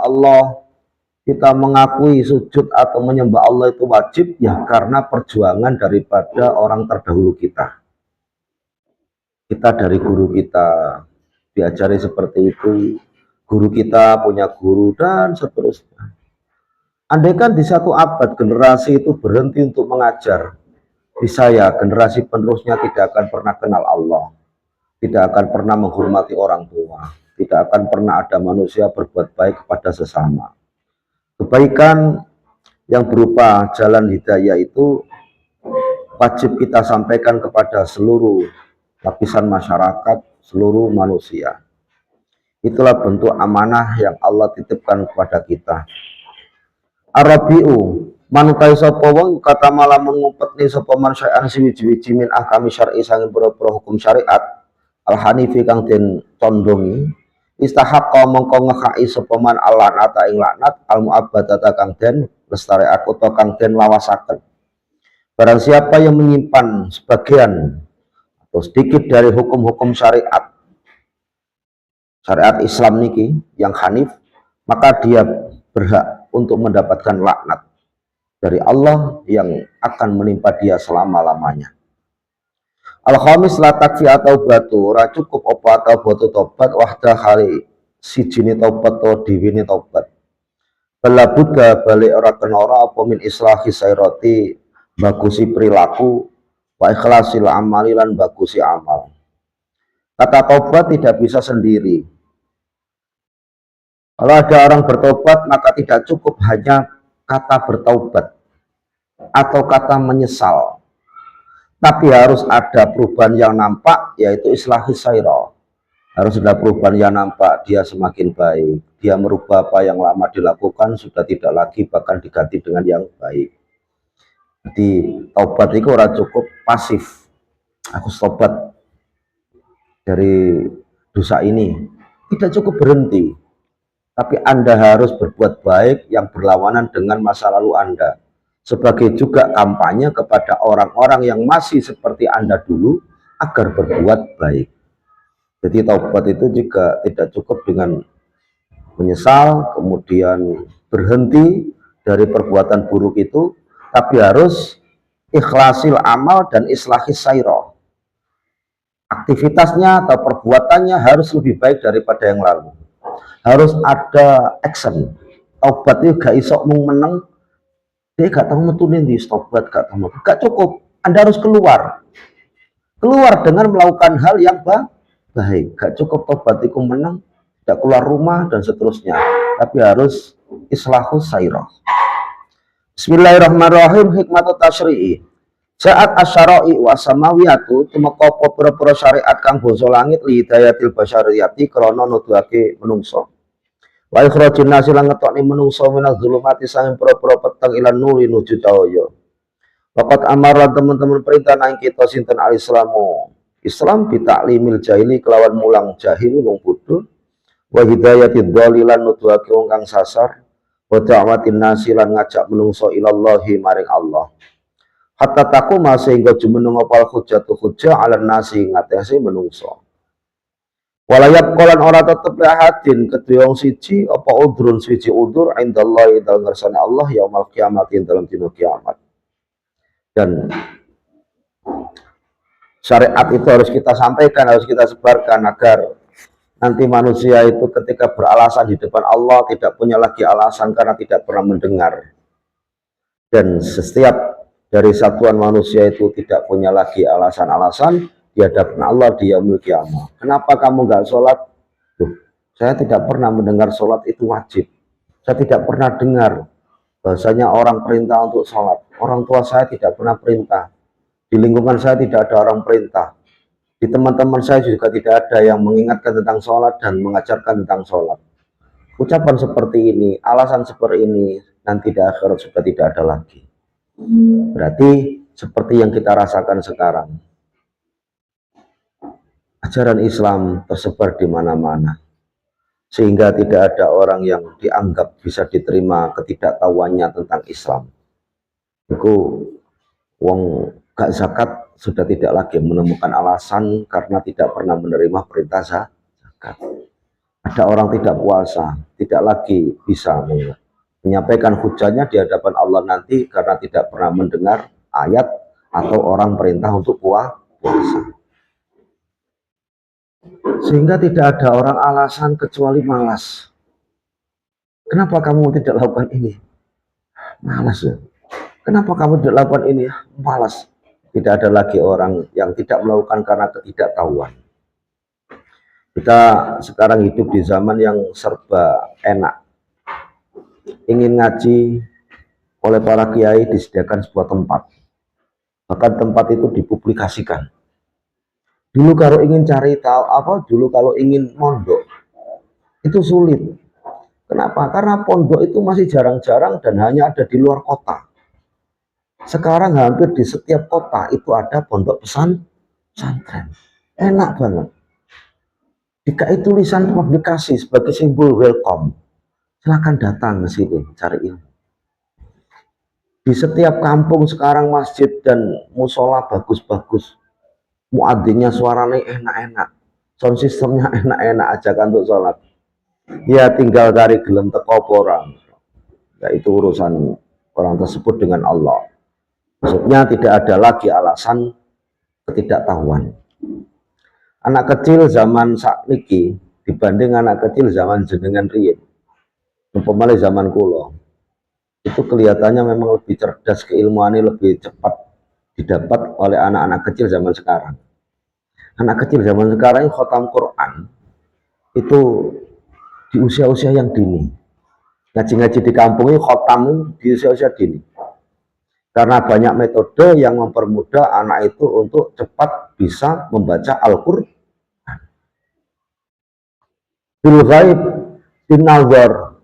Allah, kita mengakui sujud atau menyembah Allah itu wajib ya karena perjuangan daripada orang terdahulu kita. Kita dari guru kita diajari seperti itu, guru kita punya guru dan seterusnya. Andaikan di satu abad generasi itu berhenti untuk mengajar, di saya generasi penerusnya tidak akan pernah kenal Allah, tidak akan pernah menghormati orang tua, tidak akan pernah ada manusia berbuat baik kepada sesama. Kebaikan yang berupa jalan hidayah itu wajib kita sampaikan kepada seluruh lapisan masyarakat, seluruh manusia. Itulah bentuk amanah yang Allah titipkan kepada kita. Arabiu manutai sapa wong kata malam ngumpetni sapa man syai'an siwiji-wiji min ahkami syar'i sanging pira-pira hukum syariat al hanifi kang den condongi istahaqqa mongko ngehaki sapa man al-lanata ing laknat al mu'abbadata kang den lestareake utawa kang den lawasaken. Barang siapa yang menyimpan sebagian atau sedikit dari hukum-hukum syariat Islam niki yang hanif, maka dia berhak untuk mendapatkan laknat dari Allah yang akan menimpa dia selama-lamanya. Al-khamis la takfi atau batu, ora cukup apa atau batu tobat wahda kali sijine tobat atau diwini tobat. Bala buddha balik ora kenora apa min islahi sairati bagusi perilaku wa ikhlasil amali lan bagusi amal. Kata tobat tidak bisa sendiri. Kalau ada orang bertobat maka tidak cukup hanya kata bertaubat atau kata menyesal, tapi harus ada perubahan yang nampak, yaitu islahi sairo. Harus ada perubahan yang nampak, dia semakin baik, dia merubah apa yang lama dilakukan sudah tidak lagi, bahkan diganti dengan yang baik. Jadi taubat itu orang cukup pasif, aku tobat dari dosa ini, tidak cukup berhenti, tapi Anda harus berbuat baik yang berlawanan dengan masa lalu Anda, sebagai juga kampanye kepada orang-orang yang masih seperti Anda dulu agar berbuat baik. Jadi taubat itu juga tidak cukup dengan menyesal kemudian berhenti dari perbuatan buruk itu, tapi harus ikhlasil amal dan islahis sairo. Aktivitasnya atau perbuatannya harus lebih baik daripada yang lalu. Harus ada action. Taubat itu gak isok mung meneng, dia gak tahu metunin di tobat, gak cukup. Anda harus keluar dengan melakukan hal yang baik. Gak cukup tobat itu meneng, tidak keluar rumah dan seterusnya, tapi harus islahus sairah. Bismillahirrahmanirrahim. Hikmatu tasyri'i saat asyara'i wa samawiyatu tumeka pira-pira syariat kang basa langit li hidayatil basyariyati krana nuduhake menungso wa ikhrajin nasi lan ngetokne menungso minaz zulumati sanging pira-pira peteng ilan nuri nuju cahaya. Waqat amara teman-teman perintah nang kita sinten al-islamu Islam bitaklimil jahili kelawan mulang jahil wong bodho wa hidayatid dhalilan nuduhake wong kang sasar wa da'watin nasi lan ngajak menungso ilallahi maring Allah. Hatta takuma sehingga jumeneng opal hujjatu hujjah ala nasi ngatasi menungso. Walayab kolan ora tetep lahadin keduyong siji apa udrun siji udur indallahi dalam ngersane Allah yaumal kiamatin dalam dina kiamat. Dan syariat itu harus kita sampaikan, harus kita sebarkan agar nanti manusia itu ketika beralasan di depan Allah tidak punya lagi alasan karena tidak pernah mendengar. Dan setiap dari satuan manusia itu tidak punya lagi alasan-alasan di hadapan Allah di yaumil kiamah. Kenapa kamu nggak sholat? Tuh, saya tidak pernah mendengar sholat itu wajib. Saya tidak pernah dengar bahasanya orang perintah untuk sholat. Orang tua saya tidak pernah perintah. Di lingkungan saya tidak ada orang perintah. Di teman-teman saya juga tidak ada yang mengingatkan tentang sholat dan mengajarkan tentang sholat. Ucapan seperti ini, alasan seperti ini, nanti di akhirat sudah tidak ada lagi. Berarti seperti yang kita rasakan sekarang, ajaran Islam tersebar di mana-mana, sehingga tidak ada orang yang dianggap bisa diterima ketidaktahuannya tentang Islam. Itu wong gak zakat sudah tidak lagi menemukan alasan karena tidak pernah menerima perintah zakat. Ada orang tidak puasa, tidak lagi bisa menyampaikan hujahnya di hadapan Allah nanti karena tidak pernah mendengar ayat atau orang perintah untuk puasa. Sehingga tidak ada orang alasan kecuali malas. Kenapa kamu tidak lakukan ini? Malas ya. Kenapa kamu tidak lakukan ini? Malas. Tidak ada lagi orang yang tidak melakukan karena ketidaktahuan. Kita sekarang hidup di zaman yang serba enak. Ingin ngaji oleh para kiai disediakan sebuah tempat. Bahkan tempat itu dipublikasikan. Dulu kalau ingin cari tahu dulu kalau ingin mondok itu sulit. Kenapa? Karena pondok itu masih jarang-jarang dan hanya ada di luar kota. Sekarang hampir di setiap kota itu ada pondok pesantren. Enak banget. Dikai tulisan publikasi sebagai simbol welcome. Silahkan datang ke sini cari ilmu. Di setiap kampung sekarang masjid dan musola bagus-bagus. Muadzinnya suaranya enak-enak. Sound systemnya enak-enak ajakan untuk sholat. Ya tinggal cari gelem teko orang. Yaitu urusan orang tersebut dengan Allah. Maksudnya tidak ada lagi alasan ketidaktahuan. Anak kecil zaman sakniki dibanding anak kecil zaman jenengan riyin, umpamane zaman kulo, itu kelihatannya memang lebih cerdas, keilmuannya lebih cepat didapat oleh anak-anak kecil zaman sekarang. Anak kecil zaman sekarang khotam Quran itu di usia-usia yang dini. Ngaji-ngaji di kampung ini khotam di usia-usia dini. Karena banyak metode yang mempermudah anak itu untuk cepat bisa membaca Al-Quran. Bil ghaib, bin nazar.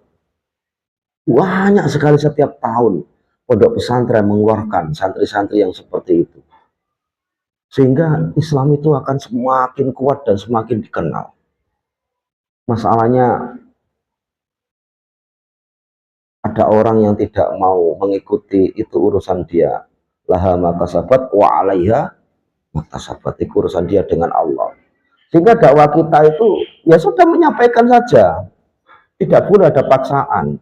Banyak sekali setiap tahun pondok pesantren mengeluarkan santri-santri yang seperti itu. Sehingga Islam itu akan semakin kuat dan semakin dikenal. Masalahnya ada orang yang tidak mau mengikuti, itu urusan dia. Laha makasabat wa alaiha makasabat, itu urusan dia dengan Allah. Sehingga dakwah kita itu ya sudah menyampaikan saja. Tidak boleh ada paksaan.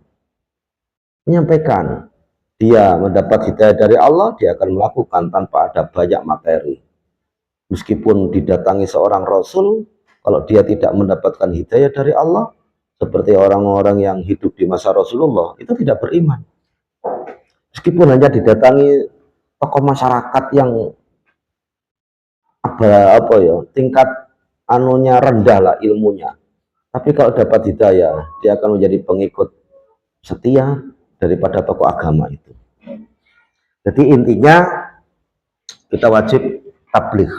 Menyampaikan. Dia mendapat hidayah dari Allah, dia akan melakukan tanpa ada banyak materi. Meskipun didatangi seorang Rasul, kalau dia tidak mendapatkan hidayah dari Allah, seperti orang-orang yang hidup di masa Rasulullah, itu tidak beriman. Meskipun hanya didatangi tokoh masyarakat yang tingkat anunya rendah lah ilmunya, tapi kalau dapat hidayah, dia akan menjadi pengikut setia daripada tokoh agama itu. Jadi intinya kita wajib tabligh,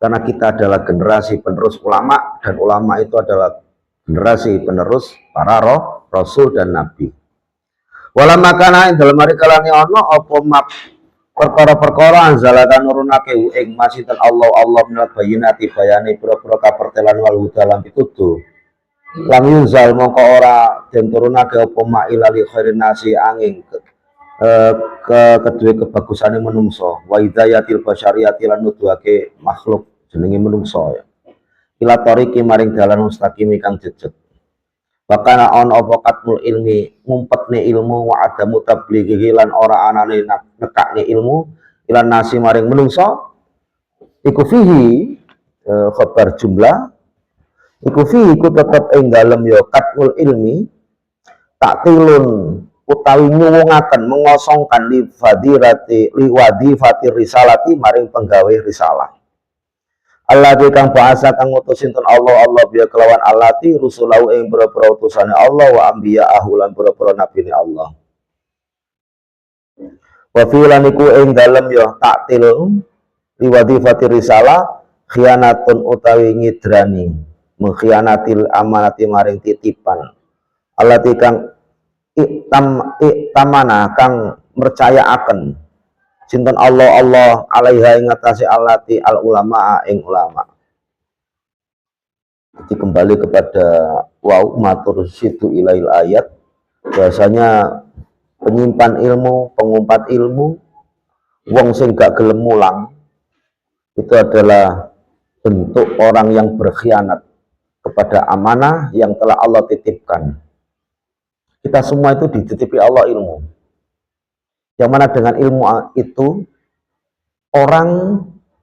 karena kita adalah generasi penerus ulama, dan ulama itu adalah generasi penerus para rasul dan nabi. Wala makana dalam hari kalani ono apa map perkara-perkara anzalatan nurunake ing masinten Allah minal bayyinati bayane pira-pira kapertelan wal huda lan pituduh. Lam yunzal mongko ora den turunake apa ma ilali khairin nasi angin kedua kebagusane menungso wa hidayatil basyariyati lan nuduhake makhluk jenenge menungso ya. Ila tariki maring dalan mustaqim kang jejeg. Bakana on apa katmul ilmi ngumpetne ilmu wa adamu tablighi lan ora anane nekakne ilmu ilan nasi maring menungso iku fihi khabar jumlah iku fihi iku tetep ing dalem ya katmul ilmi taktilun utawi nyuwungaken mengosongkan li wadifati risalati maring penggawe risalah. Allah kang bahasa kang ngutus sinten Allah biya kelawan allati rusulahu ing pira-pira utusane Allah wa anbiya'ahu lan pira-pira nabine Allah. Wa fi'lan iku ing dalem ya taktil liwadifati risalah khianatun utawi ngidrani mengkhianatil amanati maring titipan. Allati kang iktamana kang mercayaaken sinten Allah alaiha ing atase allati al ulama ing ulama. Jadi kembali kepada wau matur situ ilail ayat, bahasanya penyimpan ilmu, pengumpat ilmu, wong sing gak gelem mulang itu adalah bentuk orang yang berkhianat kepada amanah yang telah Allah titipkan. Kita semua itu dititipi Allah ilmu. Yang mana dengan ilmu itu orang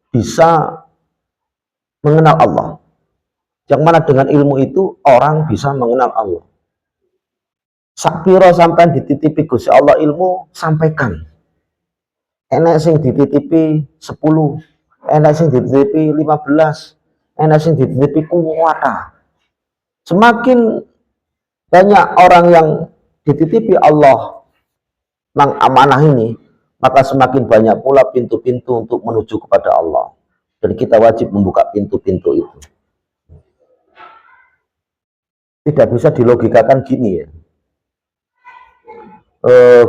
bisa mengenal Allah. Yang mana dengan ilmu itu orang bisa mengenal Allah. Sakpiro sampai dititipi Gusti Allah ilmu, sampaikan. Enek sing dititipi 10, enek sing dititipi 15, enek sing dititipi kuwata. Semakin banyak orang yang dititipi Allah nang amanah ini, maka semakin banyak pula pintu-pintu untuk menuju kepada Allah. Dan kita wajib membuka pintu-pintu itu. Tidak bisa dilogikakan gini ya.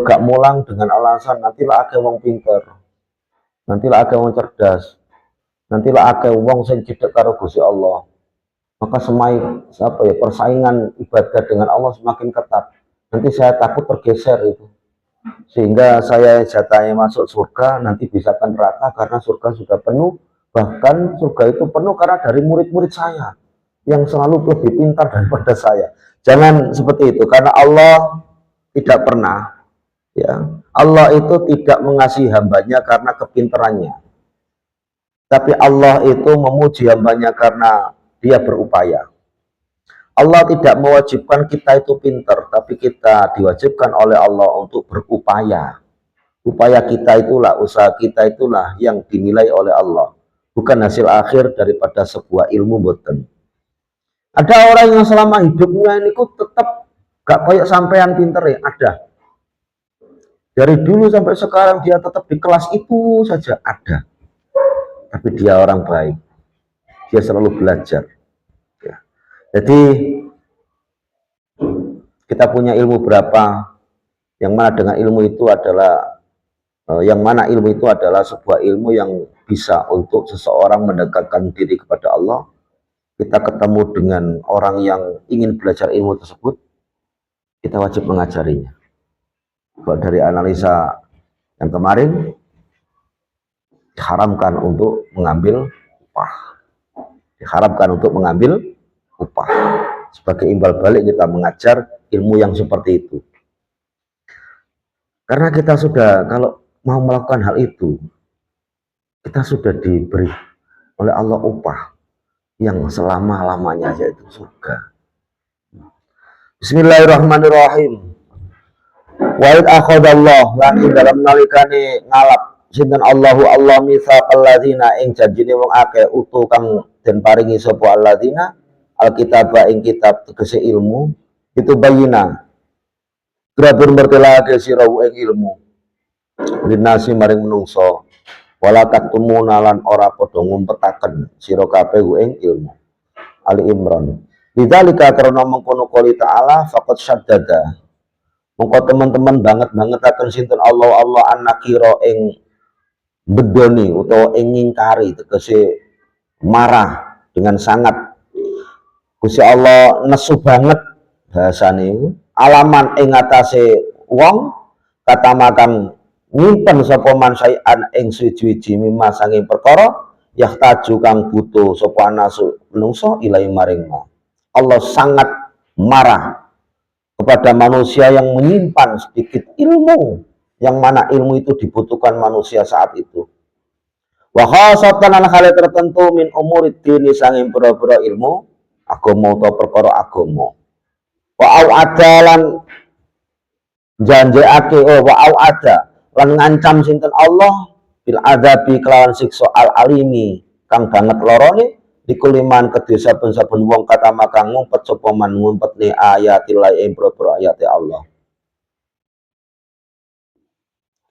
Gak mulang dengan alasan nantilah akeh wong pinter, nantilah akeh wong cerdas, nantilah akeh wong sing cedhek karo Gusti Allah. Maka persaingan ibadah dengan Allah semakin ketat. Nanti saya takut tergeser itu. Sehingga saya jatahnya masuk surga, nanti bisa ke neraka karena surga sudah penuh. Bahkan surga itu penuh karena dari murid-murid saya yang selalu lebih pintar daripada saya. Jangan seperti itu, karena Allah tidak pernah, ya, Allah itu tidak mengasihi hambanya karena kepintarannya, tapi Allah itu memuji hambanya karena dia berupaya. Allah tidak mewajibkan kita itu pintar, tapi kita diwajibkan oleh Allah untuk berupaya. Upaya kita itulah, usaha kita itulah yang dinilai oleh Allah, bukan hasil akhir daripada sebuah ilmu boten. Ada orang yang selama hidupnya ini kok tetap gak kayak sampean pinter ya, ada. Dari dulu sampai sekarang dia tetap di kelas itu saja, ada. Tapi dia orang baik, dia selalu belajar. Ya. Jadi kita punya ilmu berapa, yang mana dengan ilmu itu adalah sebuah ilmu yang bisa untuk seseorang mendekatkan diri kepada Allah. Kita ketemu dengan orang yang ingin belajar ilmu tersebut, kita wajib mengajarinya. Kalau dari analisa yang kemarin, diharamkan untuk mengambil upah. Diharamkan untuk mengambil upah. Sebagai imbal balik kita mengajar ilmu yang seperti itu. Karena kita sudah, kalau mau melakukan hal itu, kita sudah diberi oleh Allah upah yang selama-lamanya, yaitu surga. Bismillahirrahmanirrahim. Wa'id akhadallah lan ing dalam nalikane ngalap sinten Allahu Allah mitsaqal ladzina ing janjine wong akeh utu kang den paringi sapa alladzina alkitaba ing kitab tegese ilmu itu bayina grabur mertelake sira ing ilmu linasi maring menungso wala taktumuna lan ora padha ngumpetaken sira kabeh ing ilmu. Ali Imran. Lidzalika karena mengkono qouli ta'ala faqad syaddada. Mongko teman-teman banget akan sinten Allah an-nakira ing bedoni utawa ing ngingkari tegese marah dengan sangat. Gusti Allah nesu banget bahasane alaman ing atase wong kata makan nyimpen sapa man sayan ing suci-suci mimma sanging perkara yahtaju kang butuh sapa nasu menungso ilahi maring Allah sangat marah kepada manusia yang menyimpan sedikit ilmu, yang mana ilmu itu dibutuhkan manusia saat itu. Wa khasatan an hal tertentu min umurid dini sanging pura-pura ilmu agama atau perkara agama. Wa au adalan janjeake wa au ada lan ngancam sinten Allah bil adabi kelawan siksa al alimi kang banget lorone dikuliman kedhe saben-saben wong kata makang ngumpet sapa man ngumpet ni ayatillah ing boro ayat Allah.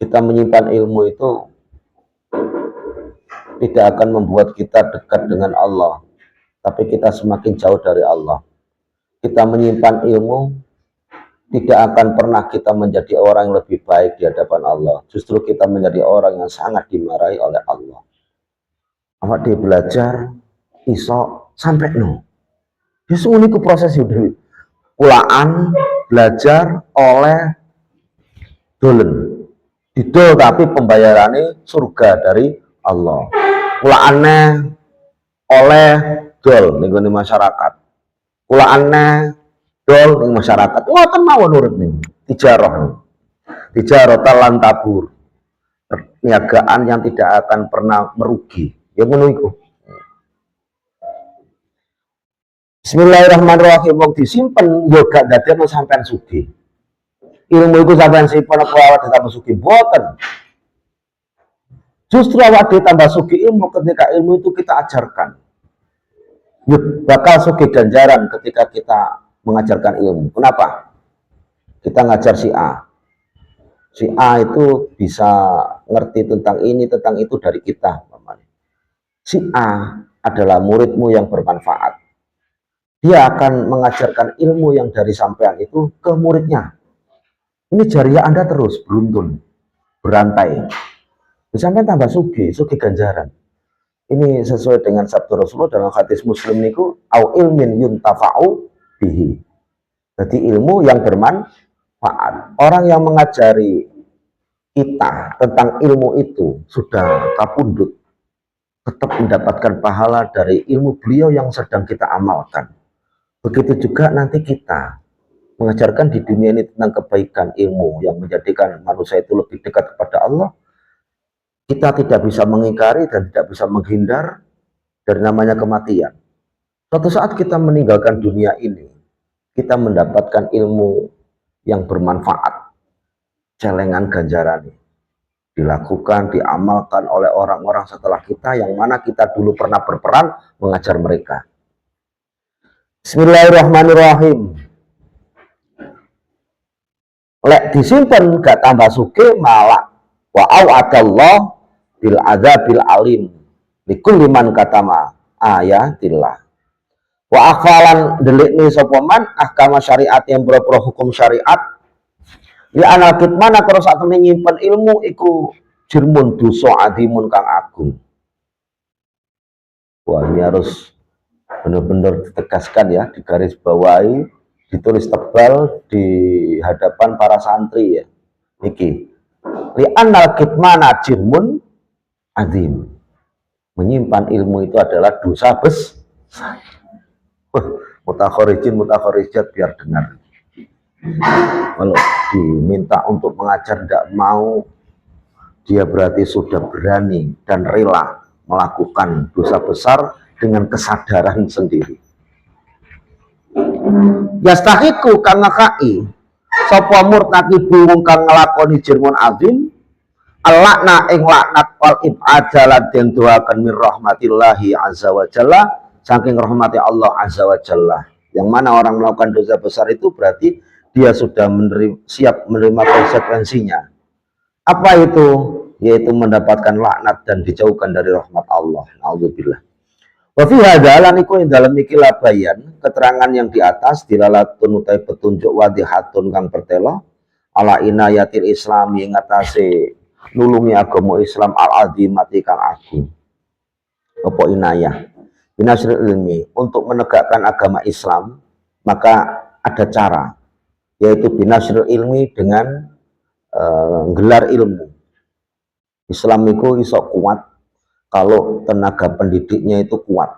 Kita menyimpan ilmu itu tidak akan membuat kita dekat dengan Allah, tapi kita semakin jauh dari Allah. Kita menyimpan ilmu tidak akan pernah kita menjadi orang yang lebih baik di hadapan Allah. Justru kita menjadi orang yang sangat dimarahi oleh Allah. Awak dia belajar iso sampai no. Justru ini proses hidup. Kulaan belajar oleh dolen. Didol tapi pembayarannya surga dari Allah. Kulaannya oleh dol nih masyarakat. kula aneh dol ning masyarakat. Ngoten mawon urip ning tijarah. Tijarah talan tabur. Perniagaan yang tidak akan pernah merugi. Ya ngono iku. Bismillahirrahmanirrahim. Wong disimpen yo gak dadekno sampean sugih. Ilmu iku sampean simpen apa awak ditambah sugih boten. Justru awak ditambah sugih ilmu ketika ilmu itu kita ajarkan. Yuk, bakal sugih ganjaran ketika kita mengajarkan ilmu. Kenapa? Kita ngajar si A. Si A itu bisa ngerti tentang ini, tentang itu dari kita. Si A adalah muridmu yang bermanfaat. Dia akan mengajarkan ilmu yang dari sampean itu ke muridnya. Ini jariah Anda terus beruntun, berantai. Sampai tambah sugih ganjaran. Ini sesuai dengan sabda Rasulullah dalam hadis Muslim niku au ilmin yuntafa'u bihi. Jadi ilmu yang bermanfaat. Orang yang mengajari kita tentang ilmu itu sudah kapundut, tetap mendapatkan pahala dari ilmu beliau yang sedang kita amalkan. Begitu juga nanti kita mengajarkan di dunia ini tentang kebaikan ilmu yang menjadikan manusia itu lebih dekat kepada Allah. Kita tidak bisa mengingkari dan tidak bisa menghindar dari namanya kematian. Suatu saat kita meninggalkan dunia ini, kita mendapatkan ilmu yang bermanfaat. Celengan ganjaran dilakukan, diamalkan oleh orang-orang setelah kita yang mana kita dulu pernah berperan mengajar mereka. Bismillahirrahmanirrahim. Lek disimpan gak tambah sugih malah wa'au adallah bil adzabil alim likulli man katama ayatillah wa akhalan delikni sapa man ahkama syariat yang boro-boro hukum syariat li anal kitmana karo sakmene nyimpen ilmu iku jirmun dosa adimun kang agung. Wah, ini harus benar-benar ditegaskan ya, digaris bawahi, ditulis tebal di hadapan para santri ya. Niki li anal kitmana jirmun azim. Menyimpan ilmu itu adalah dosa besar. Mutakhorijat biar dengar. Kalau diminta untuk mengajar tidak mau, dia berarti sudah berani dan rela melakukan dosa besar dengan kesadaran sendiri. Yastahiku kang ngakai sapa murtakibu wong kang nglakoni jirmun azim Al-lakna ing laknat wal ib'adalan den doakan min rahmatillahi azza wa jalla saking rahmati Allah azza wa jalla. Yang mana orang melakukan dosa besar itu berarti dia sudah siap menerima konsekuensinya. Apa itu? Yaitu mendapatkan laknat dan dijauhkan dari rahmat Allah. Nauzubillah. Wa fi hadza lan iku ing dalem iki labayan keterangan yang di atas dilalatun utai petunjuk wadihatun kang pertelo ala inayatil islami ing atase nulungi agama Islam al-azimati kang agung. Apa inayah binasril ilmi untuk menegakkan agama Islam, maka ada cara, yaitu binasril ilmi dengan gelar ilmu. Islam itu iso kuat kalau tenaga pendidiknya itu kuat.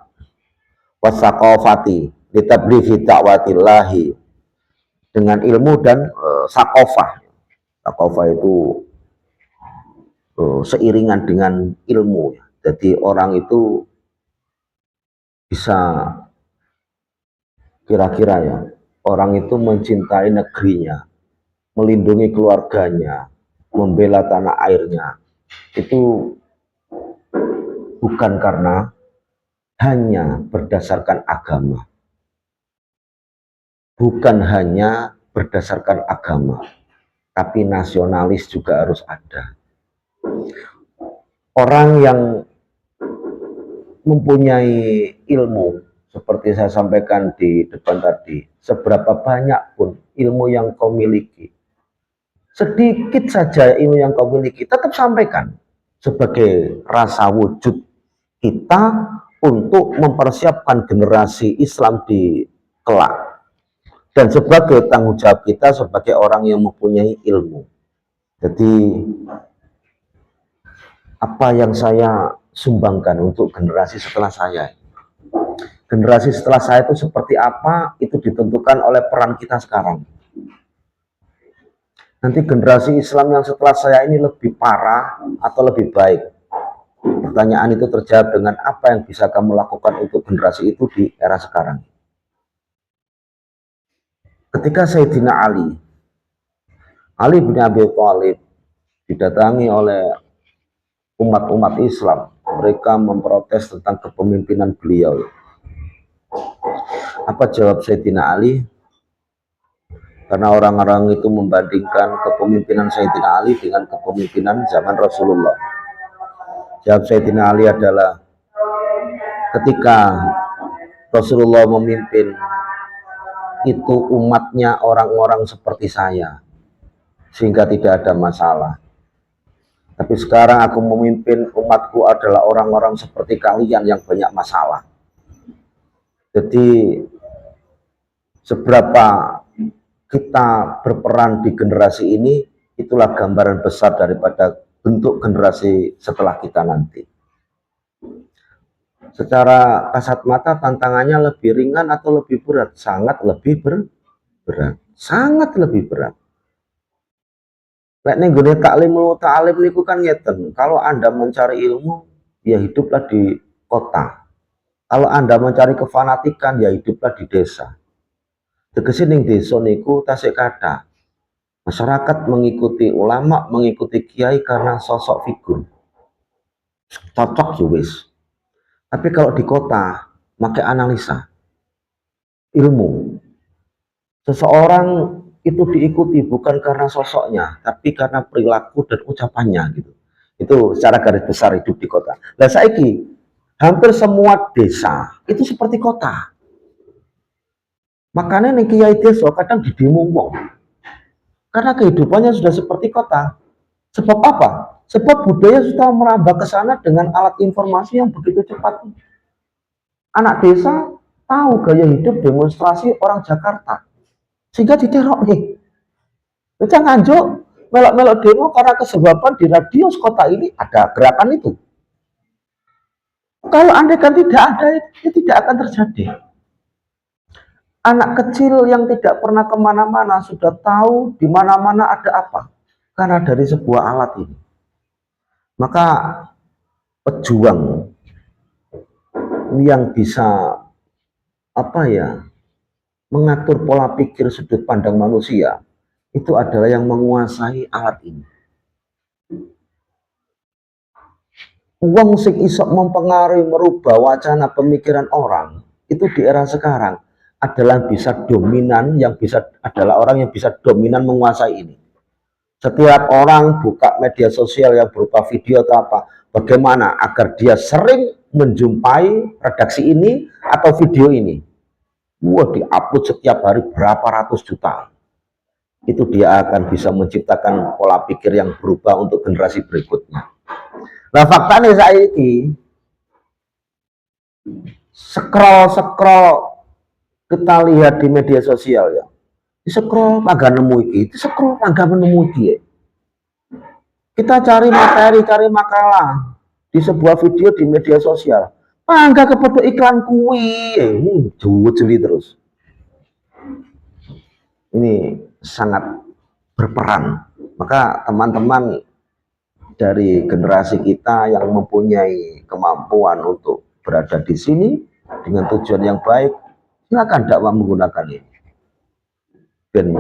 Wasaqafati litablighi da'watillahi dengan ilmu dan sakofah. Sakofah itu seiringan dengan ilmu. Jadi orang itu bisa kira-kira ya, orang itu mencintai negerinya, melindungi keluarganya, membela tanah airnya. Itu bukan karena hanya berdasarkan agama. Bukan hanya berdasarkan agama, tapi nasionalis juga harus ada. Orang yang mempunyai ilmu, seperti saya sampaikan di depan tadi, seberapa banyak pun ilmu yang kau miliki, sedikit saja ilmu yang kau miliki, tetap sampaikan sebagai rasa wujud kita untuk mempersiapkan generasi Islam di kelak, dan sebagai tanggung jawab kita sebagai orang yang mempunyai ilmu. Jadi apa yang saya sumbangkan untuk generasi setelah saya, generasi setelah saya itu seperti apa, itu ditentukan oleh peran kita sekarang. Nanti generasi Islam yang setelah saya ini lebih parah atau lebih baik? Pertanyaan itu terjawab dengan apa yang bisa kamu lakukan untuk generasi itu di era sekarang. Ketika Sayyidina Ali bin Abi Thalib didatangi oleh umat-umat Islam, mereka memprotes tentang kepemimpinan beliau. Apa jawab Sayyidina Ali? Karena orang-orang itu membandingkan kepemimpinan Sayyidina Ali dengan kepemimpinan zaman Rasulullah. Jawab Sayyidina Ali adalah, ketika Rasulullah memimpin, itu umatnya orang-orang seperti saya, sehingga tidak ada masalah. Tapi sekarang aku memimpin, umatku adalah orang-orang seperti kalian yang banyak masalah. Jadi seberapa kita berperan di generasi ini, itulah gambaran besar daripada bentuk generasi setelah kita nanti. Secara kasat mata tantangannya lebih ringan atau lebih berat? Sangat lebih berat. Sangat lebih berat. Lek ning gone ta'lim niku kan ngeten, kalau Anda mencari ilmu, ya hiduplah di kota. Kalau Anda mencari kefanatikan, ya hiduplah di desa. Tegese ning desa niku tasik kata masyarakat mengikuti ulama, mengikuti kiai karena sosok figur. Cocok ya wis. Tapi kalau di kota, pakai analisa, ilmu. Seseorang itu diikuti bukan karena sosoknya, tapi karena perilaku dan ucapannya gitu. Itu secara garis besar hidup di kota. Nah saiki hampir semua desa itu seperti kota. Makanya nih kiai desa kadang didemo wong. Karena kehidupannya sudah seperti kota. Sebab apa? Sebab budaya sudah merambah ke sana dengan alat informasi yang begitu cepat. Anak desa tahu gaya hidup demonstrasi orang Jakarta. Sehingga diterok nih. Kita nganjuk melok-melok demo karena kesebaban di radius kota ini ada gerakan itu. Kalau andai kan tidak ada, itu tidak akan terjadi. Anak kecil yang tidak pernah kemana-mana sudah tahu di mana-mana ada apa, karena dari sebuah alat ini. Maka pejuang yang bisa mengatur pola pikir sudut pandang manusia itu adalah yang menguasai alat ini. Uang sing isok mempengaruhi merubah wacana pemikiran orang itu di era sekarang adalah bisa dominan, adalah orang yang bisa dominan menguasai ini. Setiap orang buka media sosial yang berupa video atau apa, bagaimana agar dia sering menjumpai redaksi ini atau video ini. Wah, diupload setiap hari berapa ratus juta. Itu dia akan bisa menciptakan pola pikir yang berubah untuk generasi berikutnya. Nah, faktanya saya ini scroll kita lihat di media sosial ya. Di scroll mangga nemu iki, di scroll mangga nemu iki. Kita cari materi, cari makalah di sebuah video di media sosial. Mangga kepada iklan kuwi, jeli terus. Ini sangat berperan. Maka teman-teman dari generasi kita yang mempunyai kemampuan untuk berada di sini dengan tujuan yang baik, silakan dakwah menggunakan ini. Dan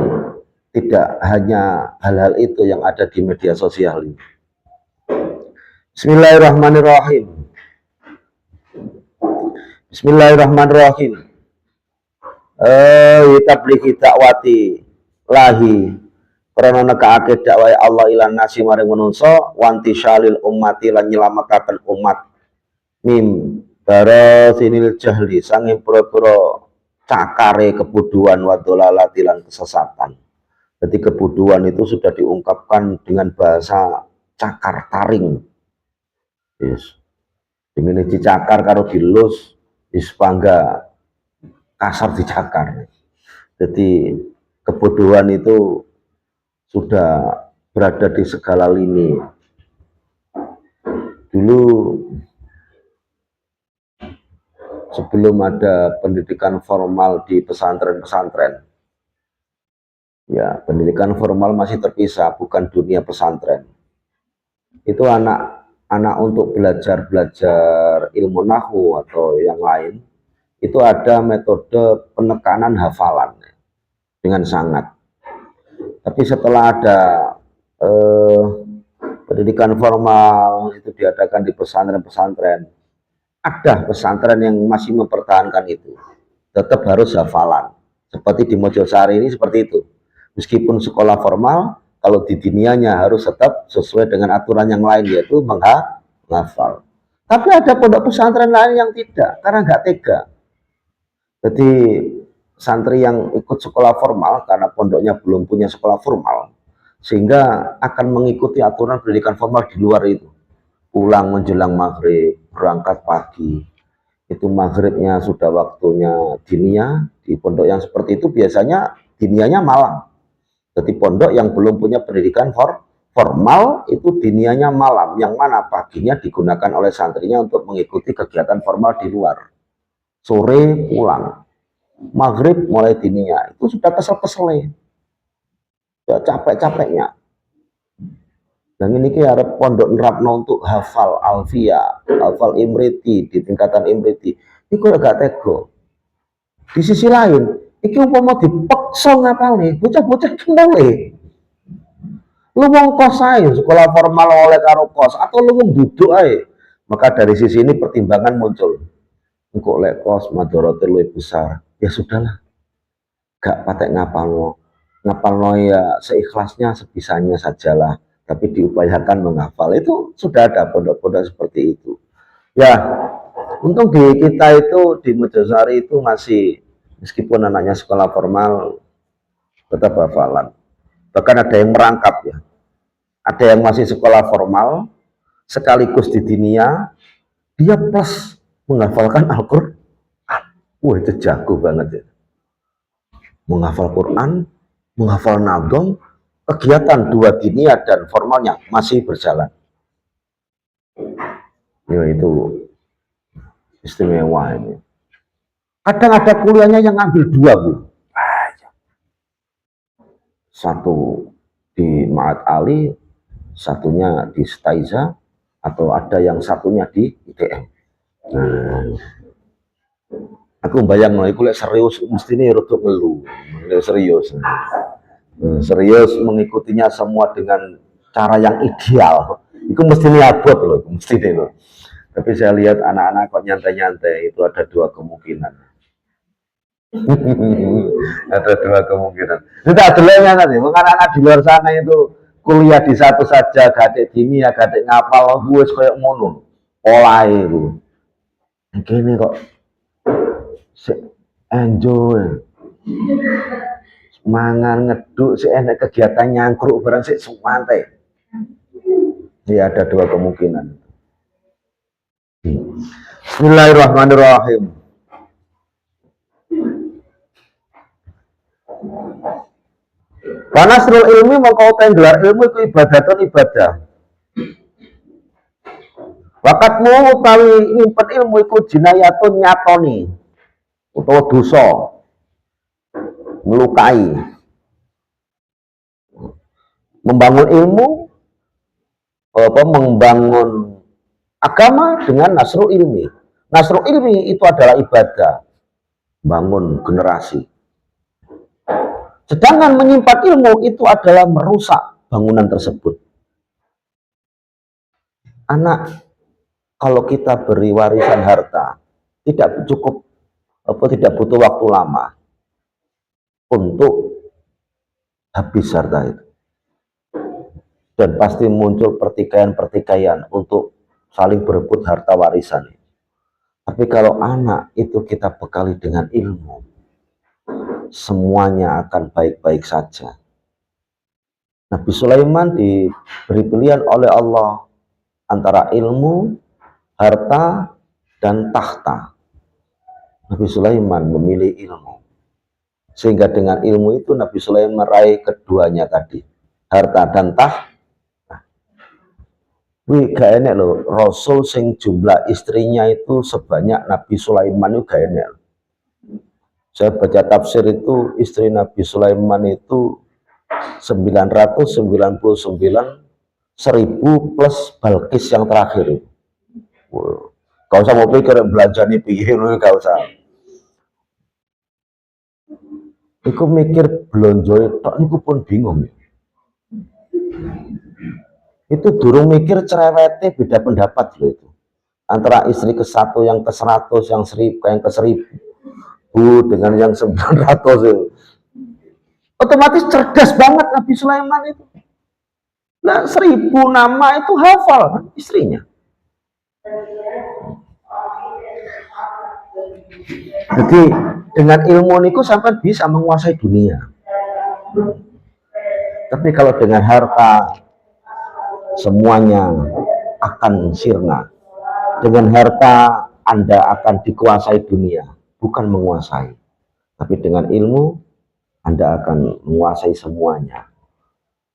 tidak hanya hal-hal itu yang ada di media sosial ini. Bismillahirrahmanirrahim. Bismillahirrahmanirrahim. Tablighi dakwati lahi karena nekake dakwah Allah ilan nasi maring manungsa wanti syalil ummati lan nyelamataken umat mim barasinil jahli sanging pura-pura cakare kebodohan wa dolalati lan kesesatan. Jadi kebodohan itu sudah diungkapkan dengan bahasa cakar taring. Yes. Dengan dicakar karo dilus wis pangga kasar dicakar. Jadi kebodohan itu sudah berada di segala lini. Dulu sebelum ada pendidikan formal di pesantren-pesantren. Ya, pendidikan formal masih terpisah, bukan dunia pesantren. Itu anak untuk belajar ilmu nahwu atau yang lain, itu ada metode penekanan hafalan dengan sangat. Tapi setelah ada eh, pendidikan formal itu diadakan di pesantren-pesantren, ada pesantren yang masih mempertahankan itu, tetap harus hafalan. Seperti di Mojosari ini seperti itu. Meskipun sekolah formal, kalau di dinianya harus tetap sesuai dengan aturan yang lain, yaitu menghafal. Tapi ada pondok pesantren lain yang tidak, karena nggak tega. Jadi santri yang ikut sekolah formal, karena pondoknya belum punya sekolah formal, sehingga akan mengikuti aturan pendidikan formal di luar itu. Pulang menjelang maghrib, berangkat pagi, itu maghribnya sudah waktunya dinia. Di pondok yang seperti itu biasanya dinianya malam. Jadi pondok yang belum punya pendidikan formal itu dinianya malam, yang mana paginya digunakan oleh santrinya untuk mengikuti kegiatan formal di luar. Sore pulang, maghrib mulai dinia, itu sudah kesel-keselnya, sudah capek-capeknya. Dan ini harap pondok nerapno untuk hafal alfia, hafal imriti di tingkatan imriti. Iku agak tego. Di sisi lain, iki umpama dipaksa ngapalne, bocah-bocah boleh. Lu wong kos ae, sekolah formal oleh karo kos, atau lu wong duduk ae. Maka dari sisi ini pertimbangan muncul. Engkau lek kos madorote luwih besar. Ya sudahlah, gak patek ngapalno ya seikhlasnya, sebisanya sajalah, tapi diupayakan menghafal. Itu sudah ada pondok-pondok seperti itu. Ya, untung di kita itu di Mojosari itu masih, meskipun anaknya sekolah formal tetap hafalan. Bahkan ada yang merangkap ya, ada yang masih sekolah formal sekaligus di dinia, dia plus menghafalkan Al-Quran. Wah, itu jago banget ya, menghafal Quran, menghafal nadom. Kegiatan dua dinia dan formalnya masih berjalan. Ya, itu istimewa ini. Kadang ada kuliahnya yang ngambil dua, Bu. Satu di Ma'at Ali, satunya di Staiza, atau ada yang satunya di ITM. Nah, aku bayang loh, aku serius mesti ini rodok ngelu, serius. Serius mengikutinya semua dengan cara yang ideal. Itu mesti ini abot loh, mesti ini loh. Tapi saya lihat anak-anak kok nyantai-nyantai, itu ada dua kemungkinan. Ada dua kemungkinan. Itu adalah nanti, anak-anak di luar sana itu kuliah di satu saja, gadek kimia, gadek ngapal, gue kayak mono, pola itu. Gini kok, enjoy, mangan ngeduk, si enak kegiatan nyangkruk barang si sumantai. Ya ada dua kemungkinan. Bismillahirrahmanirrahim. Wanasrul ilmi mongko gelar ilmu itu ibadatun ibadah. Wakatmu utawi nyimpen ilmu itu jinayatun nyatoni utawa dosa, melukai. Membangun ilmu, membangun agama dengan nasrul ilmi. Nasrul ilmi itu adalah ibadah, bangun generasi. Sedangkan menyimpan ilmu itu adalah merusak bangunan tersebut. Anak, kalau kita beri warisan harta, tidak cukup, tidak butuh waktu lama untuk habis harta itu. Dan pasti muncul pertikaian-pertikaian untuk saling berebut harta warisan. Tapi kalau anak itu kita bekali dengan ilmu, semuanya akan baik-baik saja. Nabi Sulaiman diberi pilihan oleh Allah antara ilmu, harta, dan tahta. Nabi Sulaiman memilih ilmu. Sehingga dengan ilmu itu Nabi Sulaiman meraih keduanya tadi, harta dan tahta. Wih, gak enak loh. Rasul sing jumlah istrinya itu sebanyak Nabi Sulaiman itu gak enak. Saya baca tafsir itu istri Nabi Sulaiman itu 999, 1000 plus Balkis yang terakhir. Gak usah mau pikir belanja nih piye, gak usah. Iku mikir belanja tok niku pun bingung. Itu durung mikir cerewete beda pendapat loh itu. Antara istri ke-1 yang ke-100, yang 1000, yang ke-1000 dengan yang 900 itu. Otomatis cerdas banget Nabi Sulaiman itu. Nah, 1000 nama itu hafal kan istrinya. Jadi dengan ilmu niku sampai bisa menguasai dunia. Tapi kalau dengan harta semuanya akan sirna. Dengan harta Anda akan dikuasai dunia, bukan menguasai. Tapi dengan ilmu Anda akan menguasai semuanya.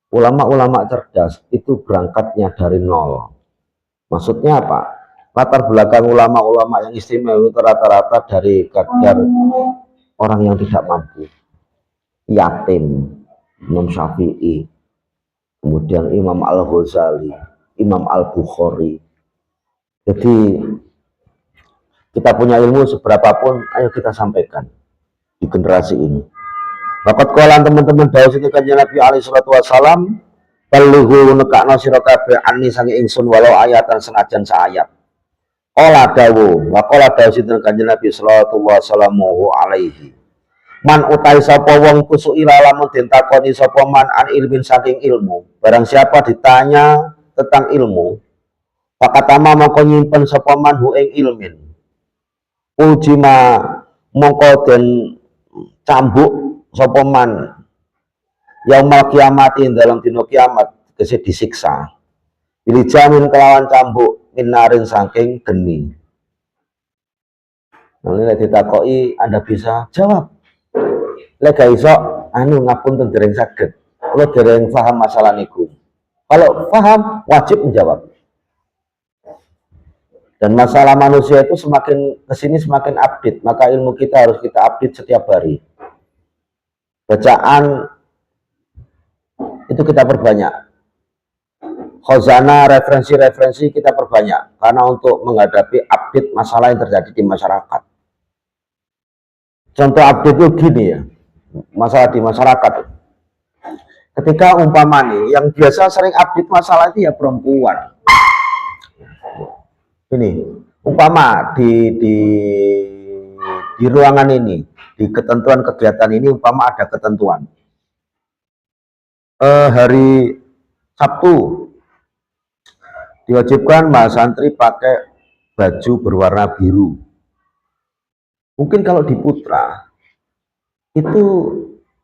Ulama-ulama cerdas itu berangkatnya dari nol. Maksudnya apa? Latar belakang ulama-ulama yang istimewa itu rata-rata dari kadar orang yang tidak mampu, yatim, Imam Syafi'i, kemudian Imam Al-Ghazali, Imam Al-Bukhari. Jadi kita punya ilmu seberapapun, ayo kita sampaikan di generasi ini. Bapak kolan teman-teman daus itu kanjeng Nabi alaihi salatu wassalam, balighu nekakno sira kabeh ani sange ingsun walau ayatan senajan saayat. Qala dawu, wa qala daus itu kanjeng Nabi sallallahu wasallamu alaihi. Man utai sapa wong kusu ila lamun den takoni sapa man an ilmin saking ilmu. Barang siapa ditanya tentang ilmu, pakatama mongko nyimpen sapa man hu ing ilmin. Ujima mongko den cambuk sapa man yaumal kiamati dalam dina kiamat kese disiksa. Pilih jamin kelawan cambuk minarin saking geni. Nanti ditakoki Anda bisa jawab. Lek gak iso anu ngapunten dereng saged. Kula dereng paham masalah niku. Kalau paham wajib menjawab. Dan masalah manusia itu semakin kesini semakin update, maka ilmu kita harus kita update setiap hari. Bacaan itu kita perbanyak, khazanah referensi-referensi kita perbanyak, karena untuk menghadapi update masalah yang terjadi di masyarakat. Contoh update itu gini ya, masalah di masyarakat. Ketika umpama nih, yang biasa sering update masalah itu ya perempuan. Ini umpama di ruangan ini, di ketentuan kegiatan ini umpama ada ketentuan. Hari Sabtu diwajibkan Mbak Santri pakai baju berwarna biru. Mungkin kalau di Putra itu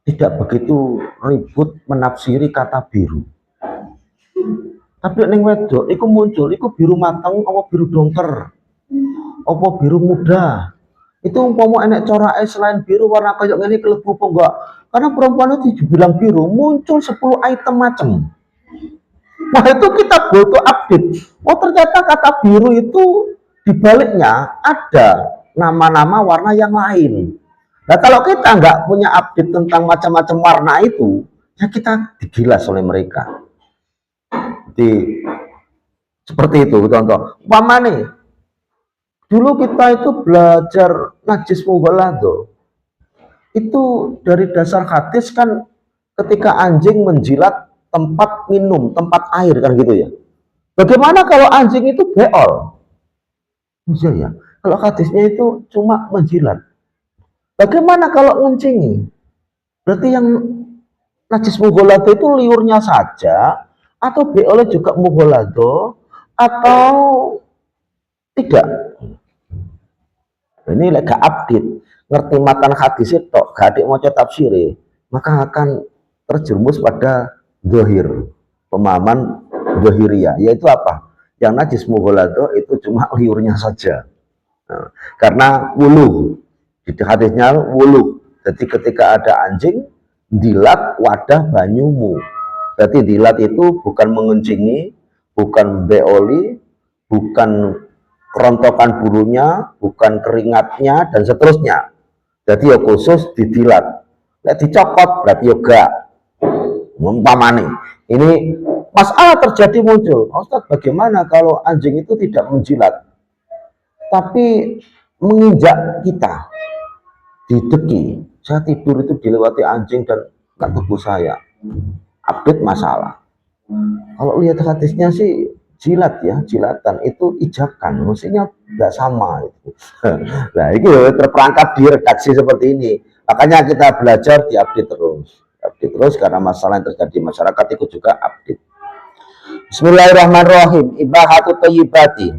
tidak begitu ribut menafsiri kata biru. Tapi ning wedok iku muncul, iku biru mateng apa biru dongker, apa biru muda. Itu umpama enek corake selain biru warna kayak ngene kelebu apa enggak? Karena perempuan itu dibilang biru, muncul 10 item macam. Nah itu kita butuh update. Oh ternyata kata biru itu dibaliknya ada nama-nama warna yang lain. Nah kalau kita nggak punya update tentang macam-macam warna itu, ya kita digilas oleh mereka. Jadi, seperti itu contoh. Umpama nih, dulu kita itu belajar najis mughalladho. Itu dari dasar hadis kan ketika anjing menjilat tempat minum, tempat air kan gitu ya. Bagaimana kalau anjing itu beol? Bisa ya. Kalau hadisnya itu cuma menjilat. Bagaimana kalau ngencingi? Berarti yang najis mughalladho itu liurnya saja atau beolnya juga mughalladho atau tidak? Ini lega update, ngerti matan hadis itu, gak adik mau tafsir, maka akan terjerumus pada dohir, pemahaman dohiria, yaitu apa? Yang najis mughalladho itu cuma liurnya saja. Nah, karena wuluh, di hadisnya wuluh. Jadi ketika ada anjing, dilat wadah banyumu. Berarti dilat itu bukan mengencingi, bukan beoli, bukan kerontokan bulunya, bukan keringatnya, dan seterusnya. Jadi ya khusus didilat. Lek dicopot berarti ya gak. Umpamane. Ini masalah terjadi muncul. Ustaz, bagaimana kalau anjing itu tidak menjilat, tapi menginjak kita, dideki? Saya tidur itu dilewati anjing dan gak tubuh saya. Update masalah. Kalau lihat hadisnya sih jilat ya, jilatan itu ijakan, mestinya nggak sama itu. Nah, ini terperangkap di redaksi seperti ini. Makanya kita belajar update terus karena masalah yang terjadi di masyarakat itu juga update. Bismillahirrahmanirrahim. Ibahatu thayyibati.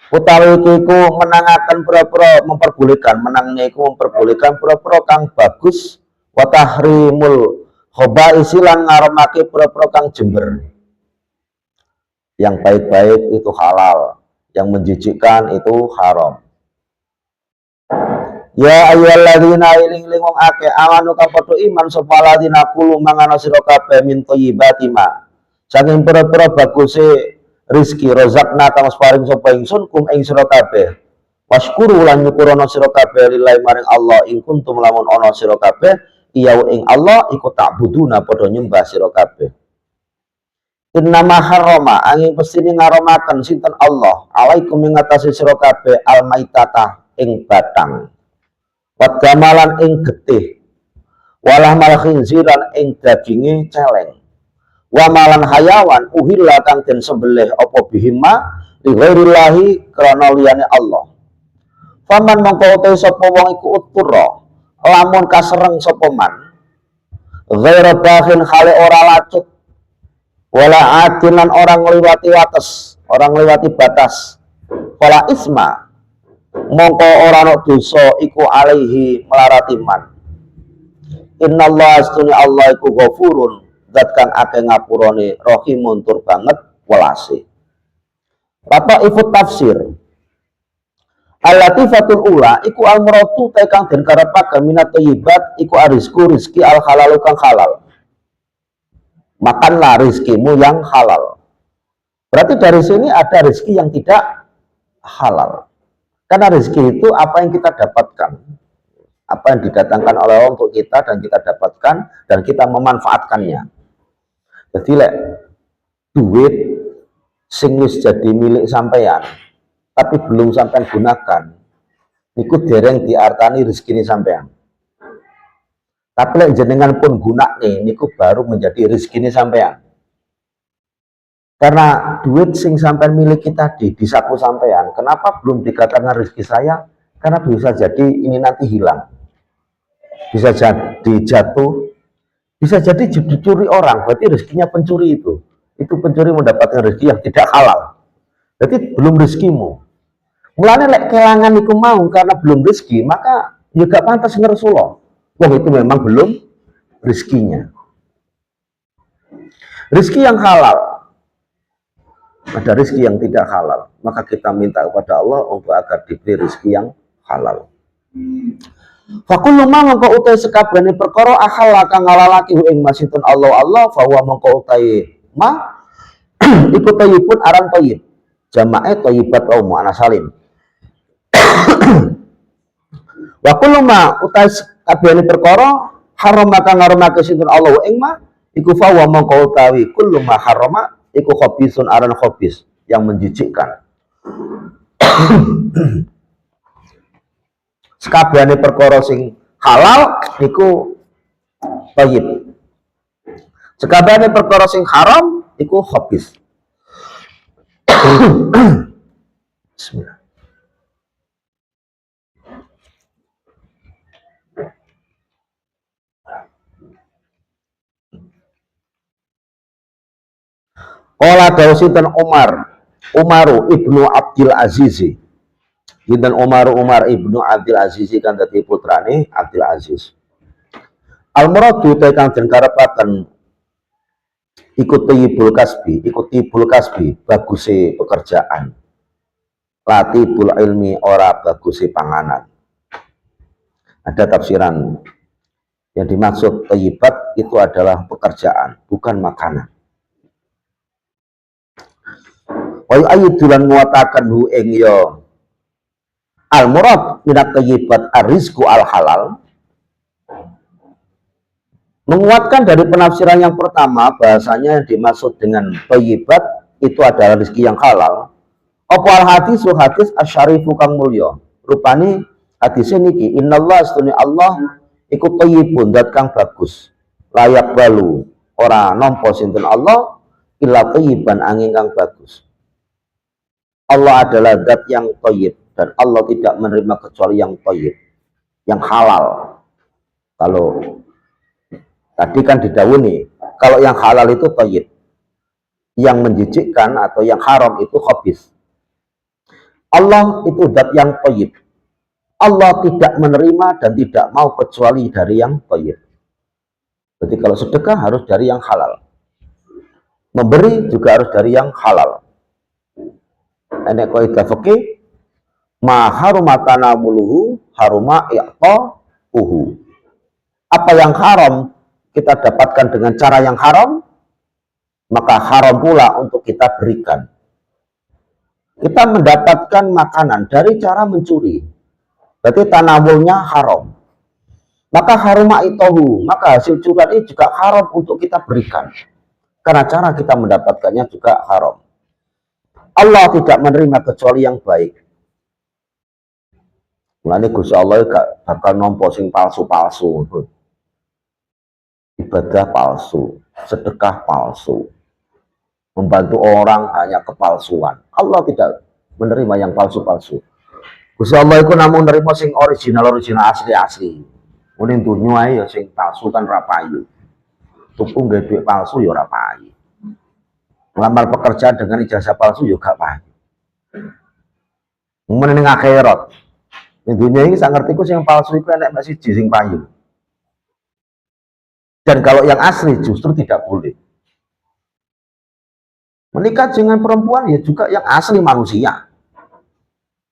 Utawi iku menangaken pura-pura memperbolehkan, menangnya iku memperbolehkan pura-pura kang bagus, wa tahrimul khobaisi lan ngaramake pura-pura kang jember. Yang baik-baik itu halal, yang menjijikkan itu haram. Ya ayyuhalladzina iling-iling wong akeh amanu kang padha iman sapa ladina kulu mangana sira kabeh min thayyibati ma. Saking pura-pura baguse rizki rozakna kang paring sapa ingsun kum ing sira kabeh. Waskuru lan nyukurana sira kabeh lillahi maring Allah ing kuntum lamun ana sira kabeh iya ing Allah iku ta'buduna padha nyembah sira kabeh. Innama harrama angin pestine ngaromaken sinten Allah alaikum ing atase sira kabeh almaitata ing batang. Wat gamalan ing getih. Walah mal khinziran ing daginge celeng. Wa malan hayawan uhilla kang den sembelih apa bihima li ghairillahi krana liyane Allah. Faman mongko utahe sapa wong iku uturra lamun kasereng sapa man ghaira bakhin khale ora lacut wala adilan orang ngliwati wates, orang ngliwati batas. Wala isma mongko ora ana dosa iku alaihi melarati man. Innallaha astuni Allah iku ghafurun zat kang akeh ngapurane rahimun tur banget welase. Rata ifut tafsir al-latifatul ula iku al-muratu ta kang den karepaken minat thayyibat iku arizku rizki al-halal kang halal. Makanlah rizkimu yang halal. Berarti dari sini ada rizki yang tidak halal. Karena rezeki itu apa yang kita dapatkan, apa yang didatangkan oleh Allah untuk kita dan kita dapatkan dan kita memanfaatkannya. Jadi lek duit sing wis jadi milik sampean tapi belum sampean gunakan, niku dereng diartani rezeki sampean. Tapi lek jenengan pun gunakne niku baru menjadi rezeki sampean. Karena duit sing sampean miliki tadi di saku sampean, kenapa belum dikatakan rezeki saya? Karena bisa jadi ini nanti hilang, bisa jadi jatuh, bisa jadi dicuri orang. Berarti rezekinya pencuri itu pencuri mendapatkan rezeki yang tidak halal. Berarti belum rezekimu. Mulane lek kelangan iku mau karena belum rezeki, maka juga pantas ngersula. Wah itu memang belum rezekinya. Rezeki yang halal. Ada rezeki yang tidak halal, maka kita minta kepada Allah untuk agar diberi rezeki yang halal. Fakullu ma mongko utai sekabehane perkara ahalla kang ngalalake ing masitun Allah fa huwa mongko utai ma iku thayyibun aran thayyib. Jamae thayyibat wa mu'annas salim. Wa kullu ma utai sekabehane perkara haram kang ngaramake sinten Allah ing ma iku fa huwa mongko utawi kullu ma harama iku khobisun aran khobis yang menjijikkan. Sekabehane perkara sing halal iku thayyib. Sekabehane perkara sing haram iku khobis. Bismillah. Qala dawuh Umaru ibnu Abdul Aziz. Dinten Umar ibnu Abdul Aziz kan dadi putrane Abdul Aziz. Al-muradu te kang den karepaken ikuti tibul kasbi, baguse pekerjaan. Latibul ilmi ora baguse panganan. Ada tafsiran yang dimaksud thayyibat itu adalah pekerjaan, bukan makanan. Wa yu'ayyidulan nguwataken hu ing ya al murad minat thayyibat ar-rizqu al halal. Menguatkan dari penafsiran yang pertama, bahasanya yang dimaksud dengan thayyibat itu adalah rezeki yang halal. Apa al hadis asyarifu kang mulya. Rupane hadis niki innallaha astuni Allah iku thayyibun dat kang bagus. Layak balu ora nampa sinten Allah illa thayyiban angin kang bagus. Allah adalah zat yang thayyib dan Allah tidak menerima kecuali yang thayyib, yang halal. Kalau tadi kan didhawuhi, kalau yang halal itu thayyib, yang menjijikkan atau yang haram itu khabis. Allah itu zat yang thayyib. Allah tidak menerima dan tidak mau kecuali dari yang thayyib. Jadi kalau sedekah harus dari yang halal. Memberi juga harus dari yang halal. Enek kaidah fikih, ma haruma tanawuluhu haruma i'ta'uhu. Apa yang haram kita dapatkan dengan cara yang haram, maka haram pula untuk kita berikan. Kita mendapatkan makanan dari cara mencuri, berarti tanawulnya haram. Maka haruma itohu, maka hasil curian ini juga haram untuk kita berikan, karena cara kita mendapatkannya juga haram. Allah tidak menerima kecuali yang baik. Mulane Gusti Allah gak bakal nampa sing palsu-palsu. Ibadah palsu, sedekah palsu, membantu orang hanya kepalsuan. Allah tidak menerima yang palsu-palsu. Gusti Allah itu namun menerima sing original asli. Mending dunya ae ya sing palsu kan ra payu. Tuku nggawe dhuwit palsu ya ora payu. Melamar pekerjaan dengan ijazah palsu ya gak payu. Mending akhirat. Ning dunya iki sak ngertiku sing palsu iku enek mek siji sing payu. Dan kalau yang asli justru tidak boleh. Menikah dengan perempuan ya juga yang asli manusia,